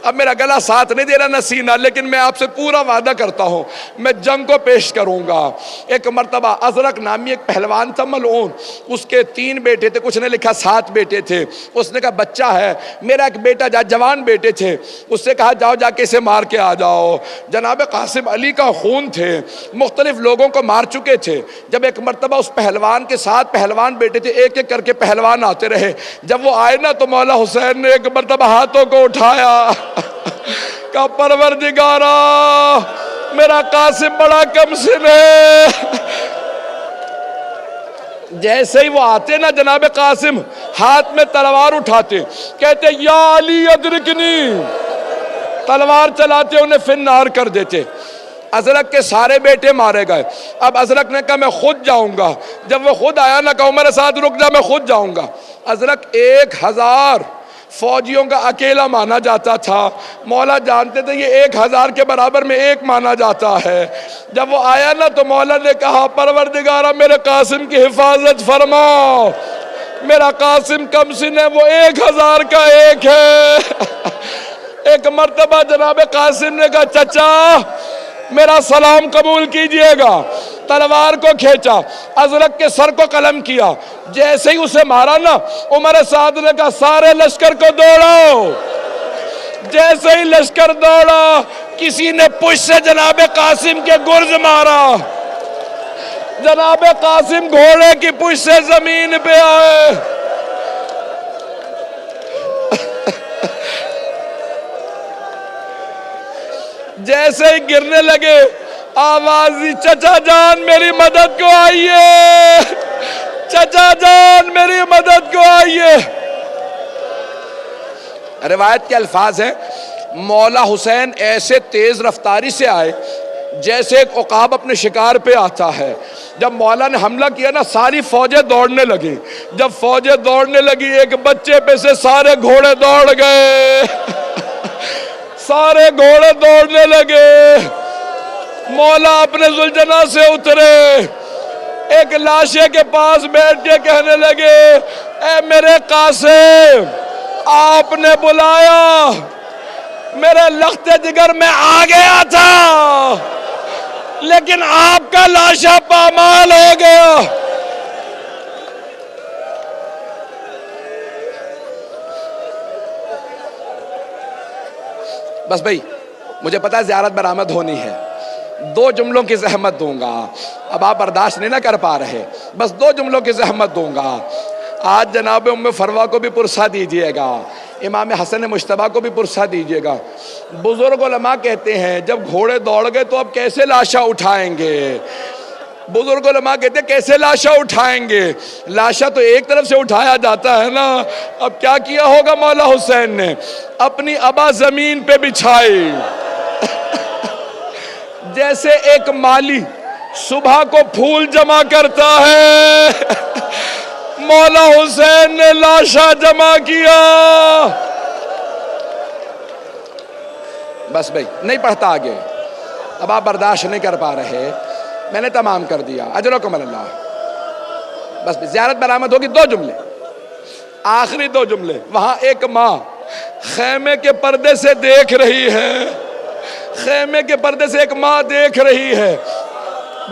اب میرا گلا ساتھ نہیں دے رہا نہ سینہ، لیکن میں آپ سے پورا وعدہ کرتا ہوں میں جنگ کو پیش کروں گا۔ ایک مرتبہ ازرق نامی ایک پہلوان تھا ملعون، اس کے 3 بیٹے تھے، کچھ نے لکھا 7 بیٹے تھے۔ اس نے کہا بچہ ہے میرا ایک بیٹا، جوان بیٹے تھے، اس سے کہا جاؤ جا کے اسے مار کے آ جاؤ۔ جناب قاسم علی کا خون تھے، مختلف لوگوں کو مار چکے تھے۔ جب ایک مرتبہ اس پہلوان کے 7 پہلوان بیٹے تھے، ایک ایک کر کے پہلوان آتے رہے، جب وہ آئے نا تو مولا حسین نے ایک مرتبہ ہاتھوں کو اٹھایا، کہا پروردگارا میرا قاسم بڑا کم سن ہے۔ جیسے ہی وہ آتے نا جناب قاسم ہاتھ میں تلوار اٹھاتے، کہتے یا علی ادرکنی، تلوار چلاتے انہیں فنار کر دیتے۔ ازرق کے سارے بیٹے مارے گئے۔ اب ازرق نے کہا میں خود جاؤں گا، جب وہ خود آیا نہ کہا میرے ساتھ رک جا میں خود جاؤں گا۔ ازرق 1000 فوجیوں کا اکیلا مانا جاتا تھا، مولا جانتے تھے یہ 1000 کے برابر میں ایک مانا جاتا ہے۔ جب وہ آیا نا تو مولا نے کہا پروردگارہ میرے قاسم کی حفاظت فرما، میرا قاسم کم سن ہے، وہ 1000 کا ایک ہے۔ ایک مرتبہ جناب قاسم نے کہا چچا میرا سلام قبول کیجئے گا، تلوار کو کھینچا، ازرق کے سر کو قلم کیا، جیسے ہی اسے مارا نا عمر سعد نے کہا سارے لشکر کو دوڑاؤ۔ جیسے ہی لشکر دوڑا کسی نے پشت سے جناب قاسم کے گرز مارا، جناب قاسم گھوڑے کی پشت سے زمین پہ آئے۔ جیسے ہی گرنے لگے آواز دی چچا جان میری مدد کو آئیے، چچا جان میری مدد کو آئیے۔ روایت کے الفاظ ہیں مولا حسین ایسے تیز رفتاری سے آئے جیسے ایک عقاب اپنے شکار پہ آتا ہے۔ جب مولا نے حملہ کیا نا ساری فوجیں دوڑنے لگی، جب فوجیں دوڑنے لگی ایک بچے پہ سے سارے گھوڑے دوڑ گئے، سارے گھوڑے دوڑنے لگے۔ مولا اپنے ذوالجناح سے اترے، ایک لاشے کے پاس بیٹھ کے کہنے لگے اے میرے قاسم آپ نے بلایا، میرے لخت جگر میں آ گیا تھا لیکن آپ کا لاشا پامال ہو گیا۔ بس بھائی مجھے پتا ہے زیارت برآمد ہونی ہے، 2 جملوں کی زحمت دوں گا، اب آپ برداشت نہیں نہ کر پا رہے، بس 2 جملوں کی زحمت دوں گا۔ آج جناب ام فروا کو بھی پرسہ دیجئے گا، امام حسن مجتبیٰ کو بھی پرسہ دیجئے گا۔ بزرگ علماء کہتے ہیں جب گھوڑے دوڑ گئے تو اب کیسے لاشا اٹھائیں گے؟ بزرگ علماء کہتے ہیں کیسے لاشا اٹھائیں گے؟ لاشا تو ایک طرف سے اٹھایا جاتا ہے نا۔ اب کیا کیا ہوگا مولا حسین نے؟ اپنی ابا زمین پہ بچھائی، جیسے ایک مالی صبح کو پھول جمع کرتا ہے، مولا حسین نے لاشا جمع کیا۔ بس بھائی نہیں پڑھتا آگے، اب آپ برداشت نہیں کر پا رہے، میں نے تمام کر دیا، اجرکم اللہ۔ بس زیارت برآمد ہوگی، 2 جملے، آخری 2 جملے۔ وہاں ایک ماں خیمے کے پردے سے دیکھ رہی ہے، خیمے کے پردے سے ایک ماں دیکھ رہی ہے۔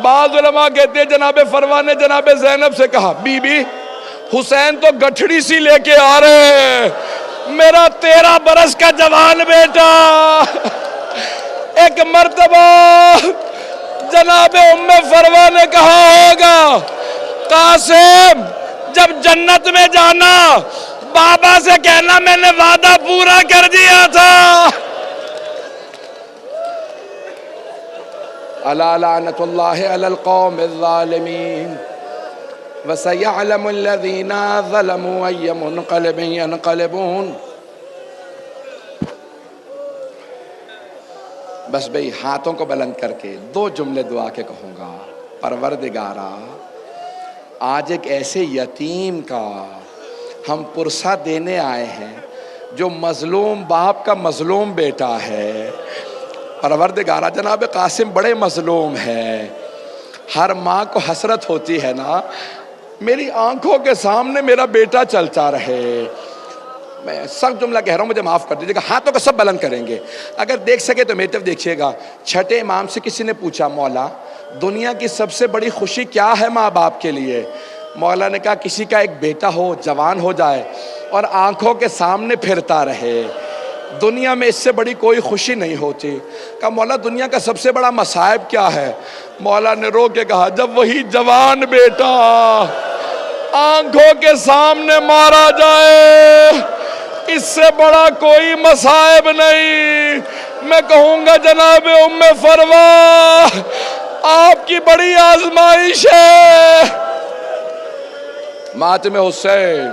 بعض علماء کہتے ہیں جناب فروا نے جناب زینب سے کہا بی بی حسین تو گٹھڑی سی لے کے آ رہے ہیں، میرا 13 برس کا جوان بیٹا۔ ایک مرتبہ جناب ام فروا نے کہا ہوگا قاسم جب جنت میں جانا بابا سے کہنا میں نے وعدہ پورا کر دیا تھا۔ الا لعنت اللہ علی القوم الظالمین وسيعلم الذين ظلموا أي منقلب ينقلبون۔ بس بھئی ہاتھوں کو بلند کر کے 2 جملے دعا کے کہوں گا۔ پروردگارا آج ایک ایسے یتیم کا ہم پرسہ دینے آئے ہیں جو مظلوم باپ کا مظلوم بیٹا ہے۔ پروردگارا جناب قاسم بڑے مظلوم ہے، ہر ماں کو حسرت ہوتی ہے نا میری آنکھوں کے سامنے میرا بیٹا چلتا رہے۔ میں سخت جملہ کہہ رہا ہوں، مجھے معاف کر دیجیے گا، ہاتھوں کو سب بلند کریں گے، اگر دیکھ سکے تو میری طرف دیکھیے گا۔ 6 امام سے کسی نے پوچھا مولا دنیا کی سب سے بڑی خوشی کیا ہے ماں باپ کے لیے؟ مولا نے کہا کسی کا ایک بیٹا ہو، جوان ہو جائے اور آنکھوں کے سامنے پھرتا رہے، دنیا میں اس سے بڑی کوئی خوشی نہیں ہوتی۔ کہا مولا دنیا کا سب سے بڑا مصائب کیا ہے؟ مولا نے رو کے کہا جب وہی جوان بیٹا آنکھوں کے سامنے مارا جائے، اس سے بڑا کوئی مصائب نہیں۔ میں کہوں گا جناب ام فروا آپ کی بڑی آزمائش ہے۔ ماتم حسین